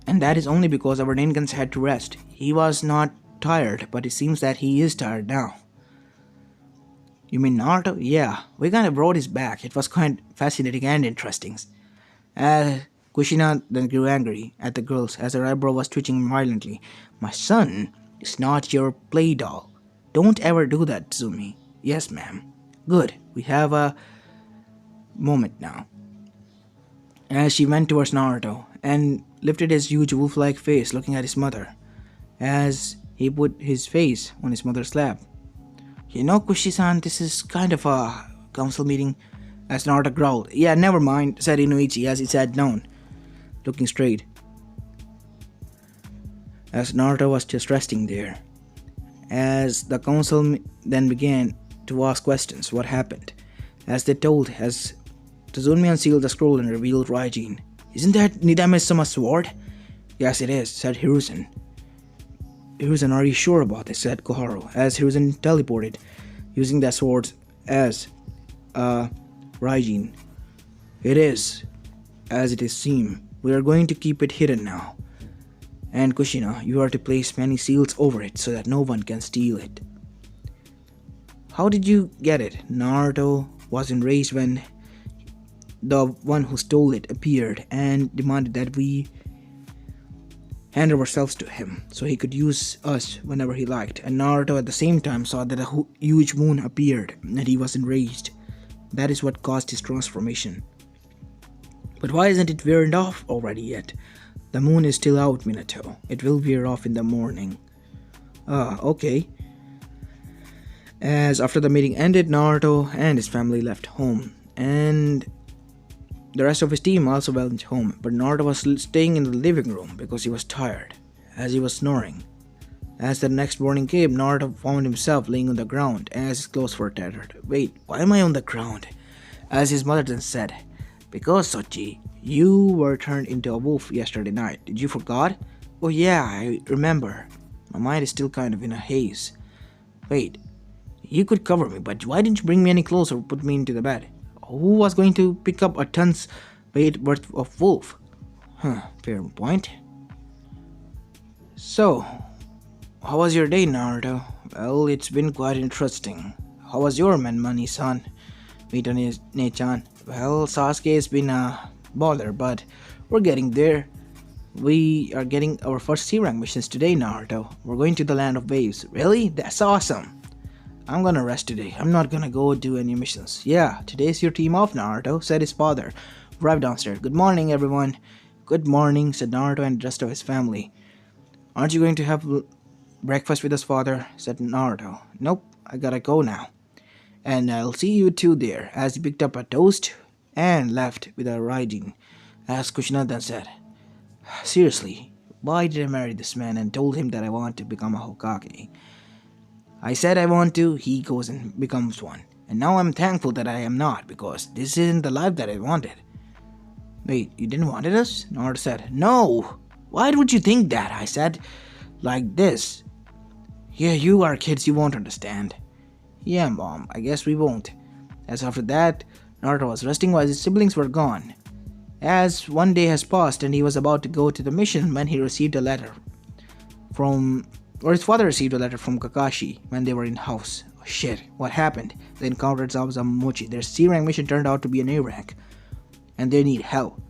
And that is only because our ninkens had to rest. He was not tired, but it seems that he is tired now. You mean Naruto? Yeah, we kind of rode his back. It was quite fascinating and interesting. Kushina then grew angry at the girls as her eyebrow was twitching violently. My son is not your play doll. Don't ever do that, Tsumi. Yes, ma'am. Good, we have a moment now. As she went towards Naruto and lifted his huge wolf-like face looking at his mother, as he put his face on his mother's lap. You know, Kushi-san, this is kind of a council meeting, as Naruto growled. Yeah, never mind, said Inuichi as he sat down, looking straight, as Naruto was just resting there. As the council then began to ask questions, what happened? As they told, as Tazumi unsealed the scroll and revealed Raijin. Isn't that Nidame-sama's sword? Yes, it is, said Hiruzen. Hiruzen, are you sure about this? Said Koharu, as Hiruzen teleported, using that sword as Raijin. It is, as it is seem. We are going to keep it hidden now. And Kushina, you are to place many seals over it so that no one can steal it. How did you get it? Naruto was enraged when the one who stole it appeared and demanded that we hand ourselves to him so he could use us whenever he liked. And Naruto at the same time saw that a huge moon appeared and he was enraged. That is what caused his transformation. But why isn't it wearing off already yet? The moon is still out, Minato. It will wear off in the morning. Okay. As after the meeting ended, Naruto and his family left home, and the rest of his team also went home, but Naruto was staying in the living room because he was tired, as he was snoring. As the next morning came, Naruto found himself laying on the ground as his clothes were tattered. Wait, why am I on the ground? As his mother then said, because Sochi, you were turned into a wolf yesterday night. Did you forget? Oh yeah, I remember. My mind is still kind of in a haze. Wait, you could cover me, but why didn't you bring me any clothes or put me into the bed? Who was going to pick up a ton's weight worth of wolf? Fair point. So, how was your day, Naruto? Well, it's been quite interesting. How was your man, Money-san? Mito-ne-chan. Well, Sasuke's been a bother, but we're getting there. We are getting our first C-rank missions today, Naruto. We're going to the land of waves. Really? That's awesome. I'm gonna rest today. I'm not gonna go do any missions. Yeah, today's your team off, Naruto, said his father. Arrived downstairs. Good morning, everyone. Good morning, said Naruto and the rest of his family. Aren't you going to have breakfast with us, father? Said Naruto. Nope, I gotta go now. And I'll see you two there, as he picked up a toast and left with a Raijin, as Kushina then said. Seriously, why did I marry this man and told him that I want to become a Hokage? I said I want to, he goes and becomes one. And now I'm thankful that I am not, because this isn't the life that I wanted. Wait, you didn't want us? Naruto said. No! Why would you think that? I said, like this. Yeah, you are kids, you won't understand. Yeah, Mom, I guess we won't. As after that, Naruto was resting while his siblings were gone. As one day has passed and he was about to go to the mission when he received a letter his father received a letter from Kakashi when they were in house. Oh shit, what happened? They encountered Zabuza Momochi. Their C-rank mission turned out to be an A rank, and they need help.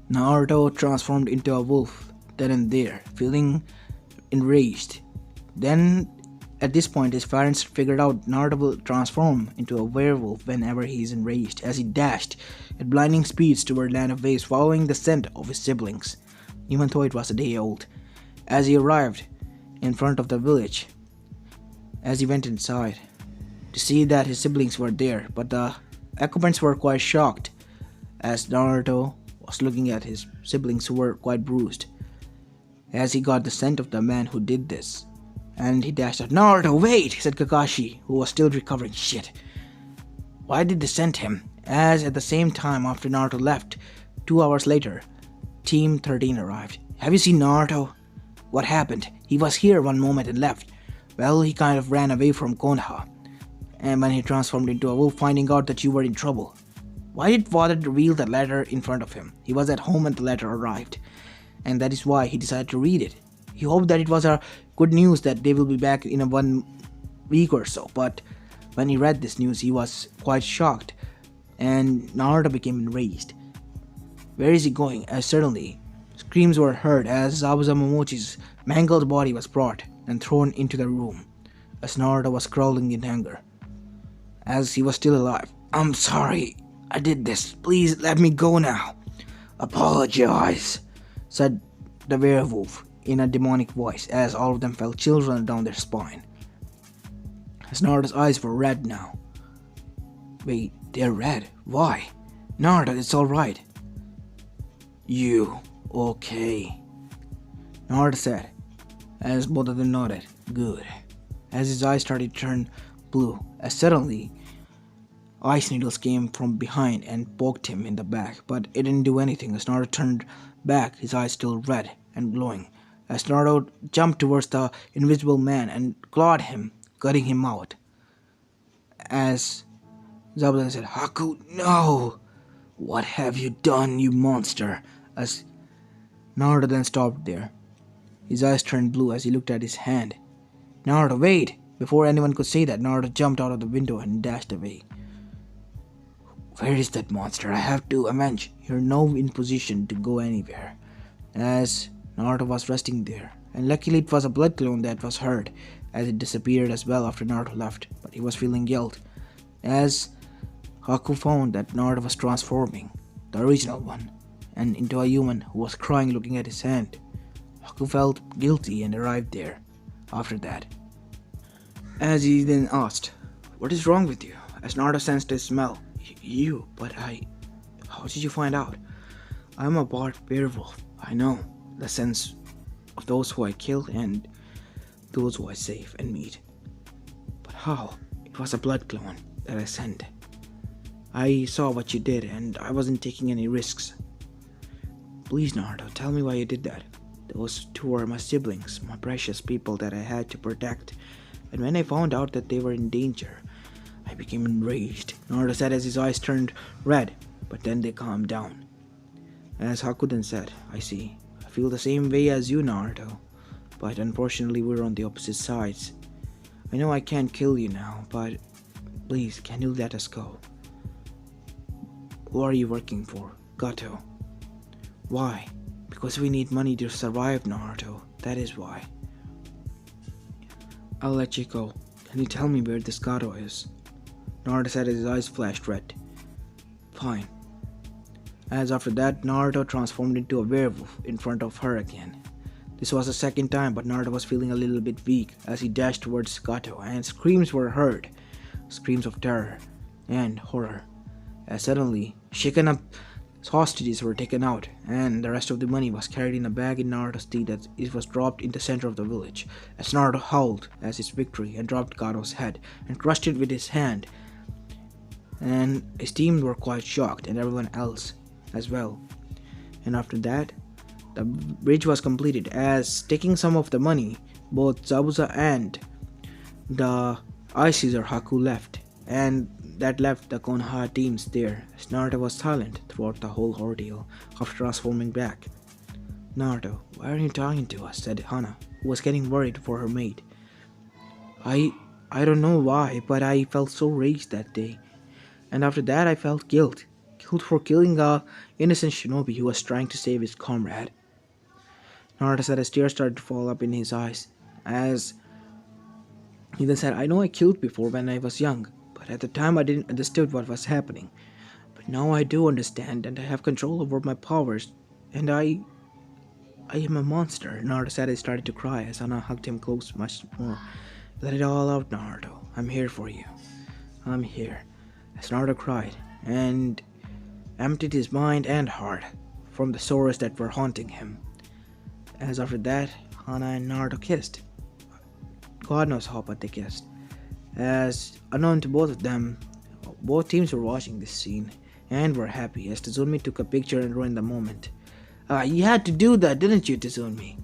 Naruto transformed into a wolf then and there, feeling enraged. Then, at this point, his parents figured out Naruto will transform into a werewolf whenever he is enraged, as he dashed at blinding speeds toward Land of Waves, following the scent of his siblings, even though it was a day old. As he arrived in front of the village, as he went inside to see that his siblings were there, but the occupants were quite shocked as Naruto was looking at his siblings who were quite bruised, as he got the scent of the man who did this, and he dashed out. Naruto, wait, said Kakashi, who was still recovering. Shit, why did they send him? As at the same time after Naruto left, 2 hours later, Team 13 arrived. Have you seen Naruto? What happened? He was here one moment and left. Well, he kind of ran away from Konoha, and when he transformed into a wolf, finding out that you were in trouble. Why did father reveal the letter in front of him? He was at home when the letter arrived, and that is why he decided to read it. He hoped that it was a good news that they will be back in a 1 week or so, but when he read this news, he was quite shocked, and Naruto became enraged. Where is he going? As suddenly, screams were heard as Zabuza Momochi's mangled body was brought and thrown into the room, as Naruto was crawling in anger, as he was still alive. I'm sorry, I did this. Please let me go now. Apologize, said the werewolf in a demonic voice, as all of them felt chills run down their spine. As Naruto's eyes were red now. Wait, they're red? Why? Naruto, it's alright. You okay? Naruto said, as both of them nodded. Good. As his eyes started to turn blue, as suddenly ice needles came from behind and poked him in the back, but it didn't do anything. As Naruto turned back, his eyes still red and glowing, as Naruto jumped towards the invisible man and clawed him, cutting him out. As Zabuza said, Haku, no! What have you done, you monster? As Naruto then stopped there. His eyes turned blue as he looked at his hand. Naruto, wait! Before anyone could say that, Naruto jumped out of the window and dashed away. Where is that monster? I have to avenge. You're now in position to go anywhere. As Naruto was resting there, and luckily it was a blood clone that was hurt, as it disappeared as well after Naruto left, but he was feeling guilt, as Haku found that Naruto was transforming, the original one, and into a human who was crying looking at his hand. Haku felt guilty and arrived there after that. As he then asked, what is wrong with you? As Naruto sensed his smell. You, but how did you find out? I'm a part werewolf. I know the sense of those who I kill and those who I save and meet. But how? It was a blood clone that I sent. I saw what you did and I wasn't taking any risks. Please, Naruto, tell me why you did that. Those two were my siblings, my precious people that I had to protect. And when I found out that they were in danger, I became enraged. Naruto said as his eyes turned red, but then they calmed down. As Haku then said, I see. I feel the same way as you, Naruto. But unfortunately we're on the opposite sides. I know I can't kill you now, but please, can you let us go? Who are you working for? Gato. Why? Because we need money to survive, Naruto. That is why. I'll let you go. Can you tell me where this Gato is? Naruto said as his eyes flashed red. Fine. As after that, Naruto transformed into a werewolf in front of her again. This was the second time, but Naruto was feeling a little bit weak as he dashed towards Gato, and screams were heard. Screams of terror and horror. As suddenly, shaken up hostages were taken out, and the rest of the money was carried in a bag in Naruto's teeth as it was dropped in the center of the village. As Naruto howled as his victory and dropped Garo's head and crushed it with his hand, and his team were quite shocked, and everyone else as well. And after that, the bridge was completed, as taking some of the money, both Zabuza and the Ice Caesar Haku left, and that left the Konoha teams there, as Naruto was silent throughout the whole ordeal after transforming back. "Naruto, why are you talking to us?" said Hana, who was getting worried for her mate. I don't know why, but I felt so raged that day. And after that I felt guilt for killing a innocent shinobi who was trying to save his comrade. Naruto said as tears started to fall up in his eyes, as he then said, "I know I killed before when I was young, but at the time I didn't understand what was happening. But now I do understand, and I have control over my powers, and I am a monster." Naruto said he started to cry as Hana hugged him close much more. "Let it all out, Naruto. I'm here for you. I'm here." As Naruto cried and emptied his mind and heart from the sorrows that were haunting him. As after that, Hana and Naruto kissed. God knows how, but they kissed. As unknown to both of them, both teams were watching this scene and were happy as Tazumi took a picture and ruined the moment. "You had to do that, didn't you, Tazumi?"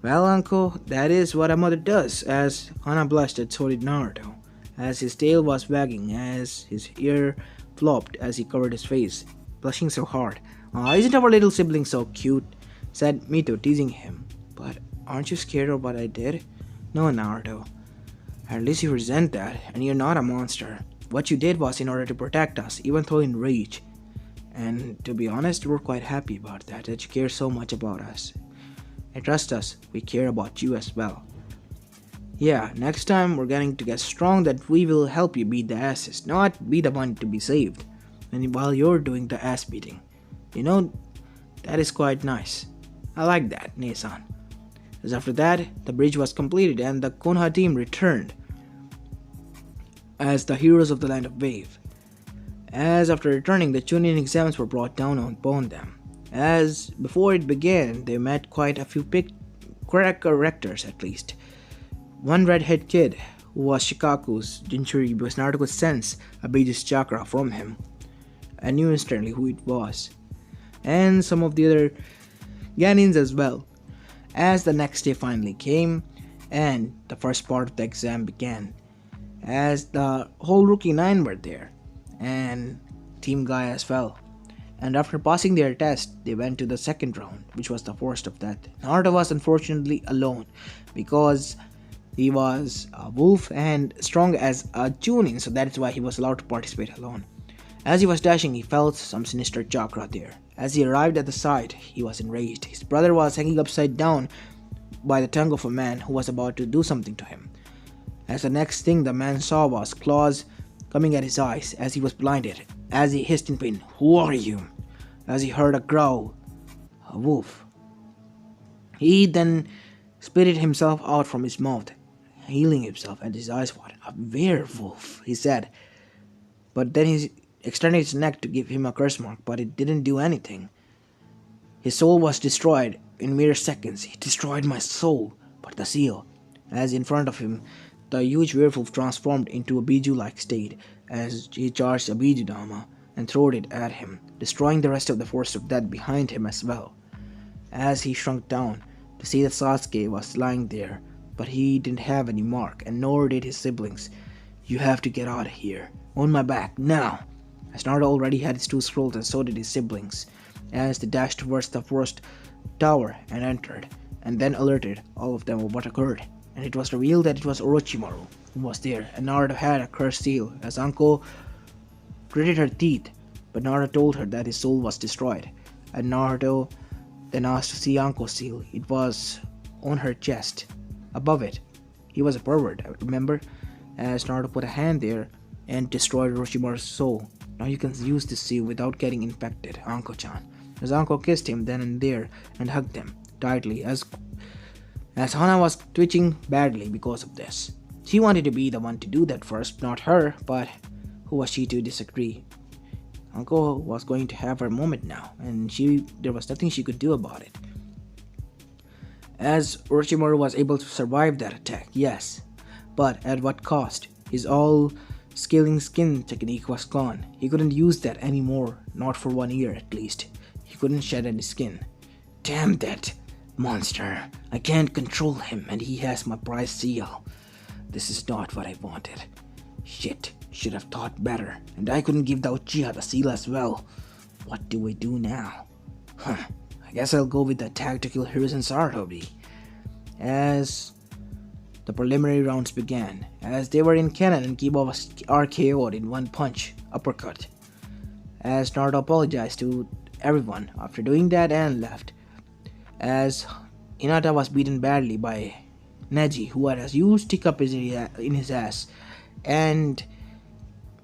"Well, uncle, that is what a mother does," as Hana blushed and so did Naruto, as his tail was wagging as his ear flopped as he covered his face, blushing so hard. "Isn't our little sibling so cute?" said Mito, teasing him. "But aren't you scared of what I did?" "No, Naruto. At least you resent that, and you're not a monster. What you did was in order to protect us, even though in rage. And to be honest, we're quite happy about that you care so much about us. And trust us, we care about you as well. Yeah, next time we're going to get strong that we will help you beat the asses, not be the one to be saved. And while you're doing the ass beating. You know, that is quite nice. I like that, Nesan." As after that, the bridge was completed and the Konoha team returned as the heroes of the land of Wave. As after returning, the Chunin exams were brought down upon them. As before it began, they met quite a few characters at least. One redhead kid, who was Shikaku's Jinchuri, because Naruto could sense Abiju's chakra from him and knew instantly who it was. And some of the other Ganins as well. As the next day finally came, and the first part of the exam began, as the whole Rookie 9 were there, and Team Guy as well. And after passing their test, they went to the second round, which was the first of that. Naruto was unfortunately alone, because he was a wolf and strong as a Chunin, so that is why he was allowed to participate alone. As he was dashing, he felt some sinister chakra there. As he arrived at the site, he was enraged. His brother was hanging upside down by the tongue of a man who was about to do something to him. As the next thing the man saw was claws coming at his eyes as he was blinded. As he hissed in pain, "Who are you?" As he heard a growl, "A wolf." He then spitted himself out from his mouth, healing himself, and his eyes watered. "A werewolf," he said. But then he extended his neck to give him a curse mark, but it didn't do anything. His soul was destroyed in mere seconds. "He destroyed my soul, but the seal." As in front of him, the huge werewolf transformed into a Biju-like state as he charged a Biju-dama and threw it at him, destroying the rest of the force of death behind him as well. As he shrunk down to see that Sasuke was lying there, but he didn't have any mark, and nor did his siblings. "You have to get out of here. On my back, now!" As Naruto already had his two scrolls, and so did his siblings, as they dashed towards the first tower and entered, and then alerted all of them of what occurred. And it was revealed that it was Orochimaru who was there, and Naruto had a cursed seal, as Anko gritted her teeth, but Naruto told her that his soul was destroyed, and Naruto then asked to see Anko's seal. It was on her chest, above it. He was a pervert, remember? As Naruto put a hand there and destroyed Orochimaru's soul. "Now you can use this seal without getting infected, Anko-chan." As Anko kissed him then and there and hugged him tightly, as Hana was twitching badly because of this. She wanted to be the one to do that first, not her, but who was she to disagree? Hanko was going to have her moment now, and there was nothing she could do about it. As Orochimaru was able to survive that attack, yes, but at what cost? His all scaling skin technique was gone. He couldn't use that anymore, not for 1 year at least. He couldn't shed any skin. Damn that monster. I can't control him and he has my prize seal. This is not what I wanted. Shit, should have thought better. And I couldn't give the Uchiha the seal as well. What do we do now? I guess I'll go with the tactical Hiruzen Sarutobi. As the preliminary rounds began, as they were in cannon and Kiba was RKO'd in one punch, uppercut. As Naruto apologized to everyone after doing that and left. As Hinata was beaten badly by Neji, who had a huge tick up in his ass, and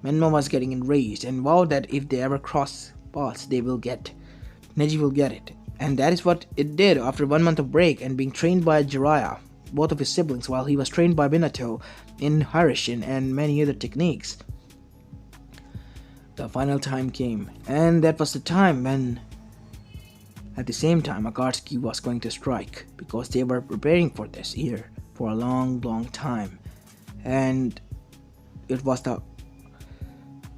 Menma was getting enraged and vowed that if they ever cross paths, Neji will get it. And that is what it did after 1 month of break and being trained by Jiraiya, both of his siblings, while he was trained by Minato in Harishin and many other techniques. The final time came, and that was the time when, at the same time, Akatsuki was going to strike, because they were preparing for this year for a long time, and it was the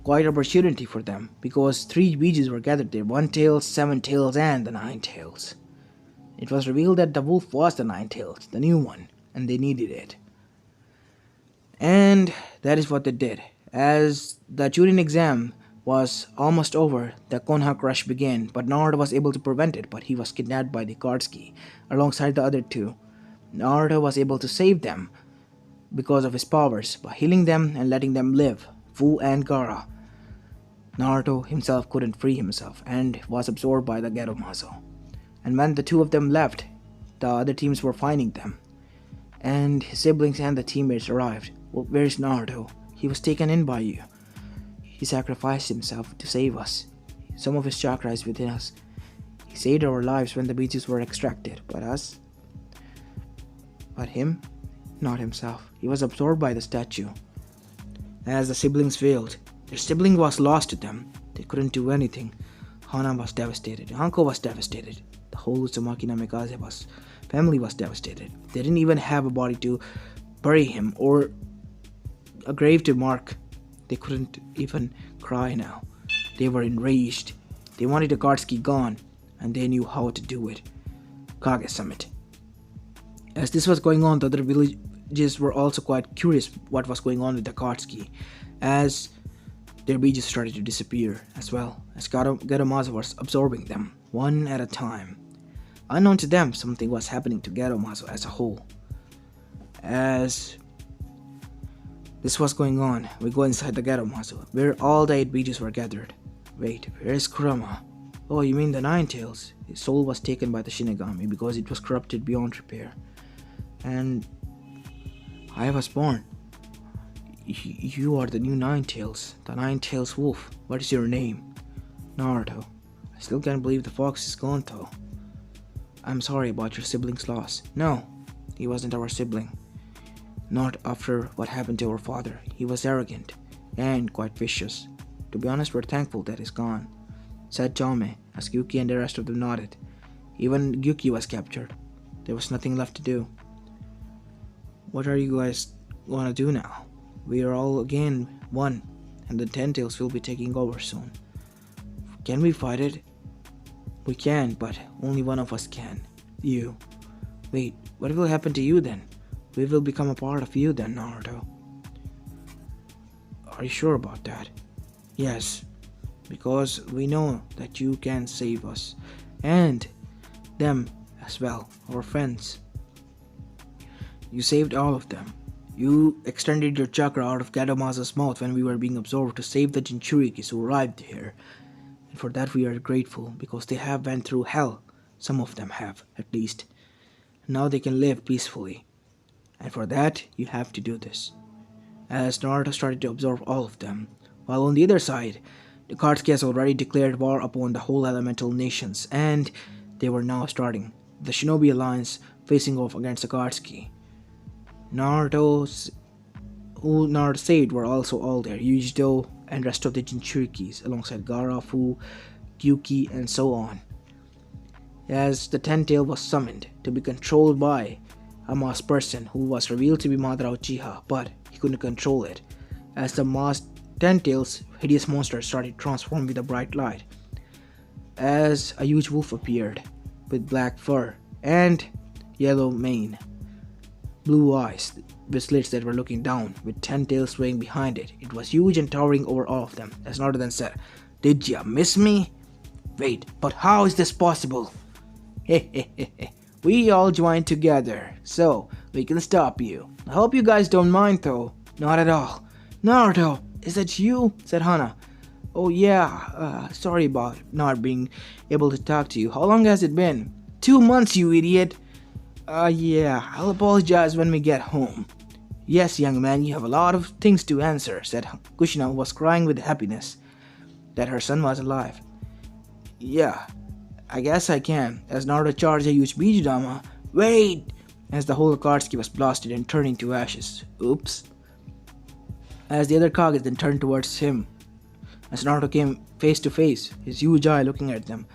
quite opportunity for them, because 3 Bijus were gathered there, 1 Tails, 7 Tails, and the 9 Tails. It was revealed that the wolf was the 9 Tails, the new one, and they needed it. And that is what they did. As the Chunin exam was almost over, the Konoha crush began, but Naruto was able to prevent it, but he was kidnapped by the Akatsuki alongside the other 2. Naruto was able to save them because of his powers, by healing them and letting them live, Fu and Gaara. Naruto himself couldn't free himself and was absorbed by the Geromazo. And when the 2 of them left, the other teams were finding them. And his siblings and the teammates arrived. Well, where is Naruto? He was taken in by you. He sacrificed himself to save us. Some of his chakra is within us. He saved our lives when the beaches were extracted. But us? But him? Not himself. He was absorbed by the statue. As the siblings failed, their sibling was lost to them. They couldn't do anything. Hana was devastated. Hanko was devastated. The whole Uzumaki Namikaze family was devastated. They didn't even have a body to bury him or a grave to mark. They couldn't even cry now. They were enraged. They wanted Akatsuki gone, and they knew how to do it. Kage Summit. As this was going on, the other villages were also quite curious what was going on with Akatsuki, as their beaches started to disappear as well, as Geromazo was absorbing them, one at a time. Unknown to them, something was happening to Geromazo as a whole. As this was going on, we go inside the Geromazo, where all the 8 beaches were gathered. Wait, where is Kurama? Oh, you mean the 9 Tails? His soul was taken by the Shinigami because it was corrupted beyond repair. And I was born. You are the new 9 Tails, the 9 Tails wolf. What is your name? Naruto. I still can't believe the fox is gone though. I'm sorry about your sibling's loss. No, he wasn't our sibling. Not after what happened to our father. He was arrogant and quite vicious. To be honest, we're thankful that he's gone, said Jaume, as Gyuki and the rest of them nodded. Even Gyuki was captured. There was nothing left to do. What are you guys gonna do now? We are all again one, and the 10 Tails will be taking over soon. Can we fight it? We can, but only one of us can. You. Wait, what will happen to you then? We will become a part of you then, Naruto. Are you sure about that? Yes, because we know that you can save us. And them as well, our friends. You saved all of them. You extended your chakra out of Geromazo's mouth when we were being absorbed to save the Jinchurikis who arrived here. And for that we are grateful, because they have went through hell. Some of them have, at least. Now they can live peacefully. And for that, you have to do this. As Naruto started to absorb all of them, while on the other side, the Akatsuki has already declared war upon the whole elemental nations, and they were now starting the Shinobi Alliance facing off against Akatsuki. Naruto saved were also all there. Yujido, and rest of the Jinchurikis alongside Gaara, Fu, Gyuki, and so on. As the Ten-Tail was summoned to be controlled by a masked person who was revealed to be Madara Uchiha, but he couldn't control it, as the masked Ten-Tail's hideous monster started transforming with a bright light, as a huge wolf appeared with black fur and yellow mane, blue eyes with slits that were looking down, with 10 tails swaying behind it. It was huge and towering over all of them, as Naruto then said, "Did ya miss me? Wait, but how is this possible? Hehehehe, we all joined together, so we can stop you. I hope you guys don't mind though." "Not at all." "Naruto, is that you?" said Hana. "Oh yeah, sorry about not being able to talk to you. How long has it been?" 2 months, you idiot." Yeah, I'll apologize when we get home." "Yes, young man, you have a lot of things to answer," said Kushina, who was crying with happiness that her son was alive. "Yeah, I guess I can," as Naruto charged a huge Bijudama. "Wait!" as the whole Akatsuki was blasted and turned into ashes. Oops. As the other Kage then turned towards him, as Naruto came face to face, his huge eye looking at them.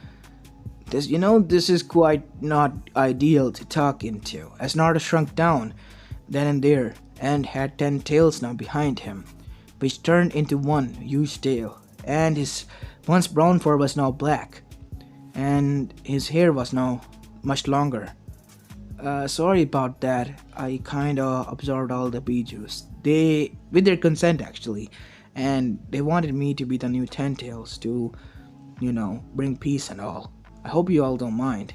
This is quite not ideal to talk into, as Naruto shrunk down then and there and had 10 tails now behind him, which turned into one huge tail, and his once brown fur was now black, and his hair was now much longer. Sorry about that, I kinda absorbed all the bijus. With their consent actually, and they wanted me to be the new 10 tails to, bring peace and all. I hope you all don't mind."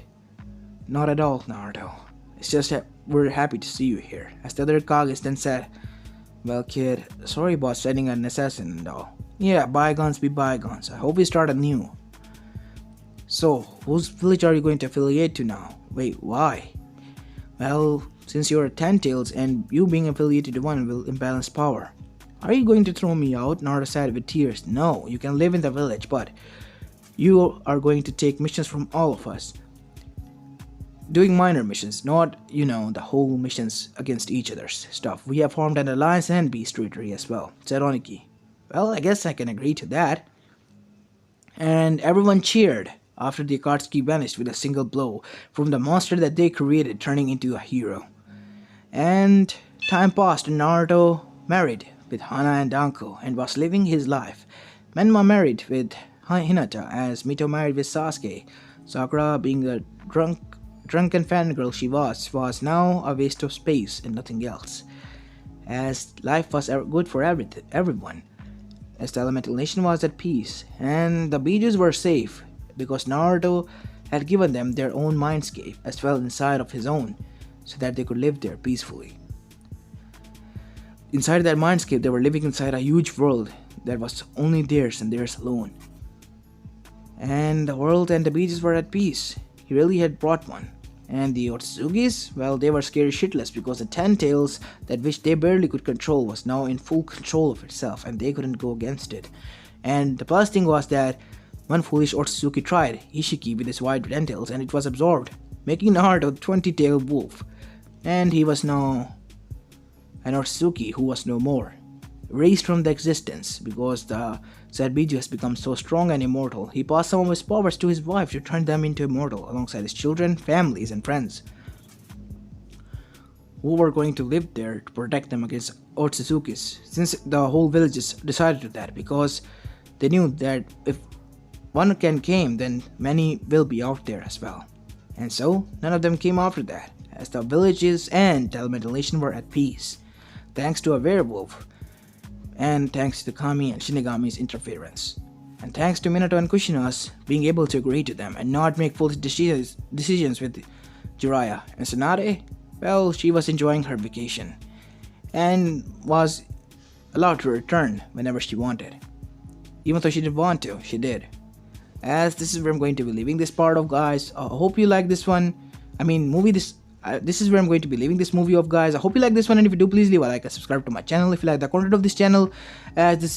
"Not at all, Naruto. It's just that we're happy to see you here," as the other Kages then said. "Well, kid, sorry about sending an assassin and all. Yeah, bygones be bygones. I hope we start anew." "So, whose village are you going to affiliate to now?" "Wait, why?" "Well, since you're 10 tails and you being affiliated to one will imbalance power." "Are you going to throw me out?" Naruto said with tears. "No, you can live in the village, but you are going to take missions from all of us. Doing minor missions, not, the whole missions against each other's stuff. We have formed an alliance and beast treaty as well," said Oniki. "Well, I guess I can agree to that." And everyone cheered after the Akatsuki vanished with a single blow from the monster that they created, turning into a hero. And time passed and Naruto married with Hana and Danko and was living his life. Menma married with Hinata, as Mito married with Sasuke. Sakura, being the drunken fangirl she was now a waste of space and nothing else, as life was good for everyone, as the elemental nation was at peace, and the Bijus were safe, because Naruto had given them their own mindscape as well inside of his own, so that they could live there peacefully. Inside that mindscape, they were living inside a huge world that was only theirs and theirs alone. And the world and the Bijus were at peace. He really had brought one. And the Otsugis, well, they were scared shitless because the 10 tails that which they barely could control was now in full control of itself and they couldn't go against it. And the plus thing was that one foolish Otsutsuki tried Ishiki with his wide tentacles and it was absorbed, making Naruto a 20-tailed wolf. And he was now an Otsutsuki who was no more, erased from the existence because the said Biju has become so strong and immortal. He passed some of his powers to his wife to turn them into immortal alongside his children, families, and friends, who were going to live there to protect them against Otsutsukis, since the whole village decided to that because they knew that if one came, then many will be out there as well. And so, none of them came after that, as the villages and the elemental nation were at peace, thanks to a werewolf, and thanks to the Kami and Shinigami's interference, and thanks to Minato and Kushina's being able to agree to them and not make foolish decisions with Jiraiya. And Tsunade, well, she was enjoying her vacation, and was allowed to return whenever she wanted. Even though she didn't want to, she did. As this is where I'm going to be leaving this part of, guys. I hope you like this one. This is where I'm going to be leaving this movie of, guys. I hope you like this one, and if you do, please leave a like and subscribe to my channel if you like the content of this channel, as this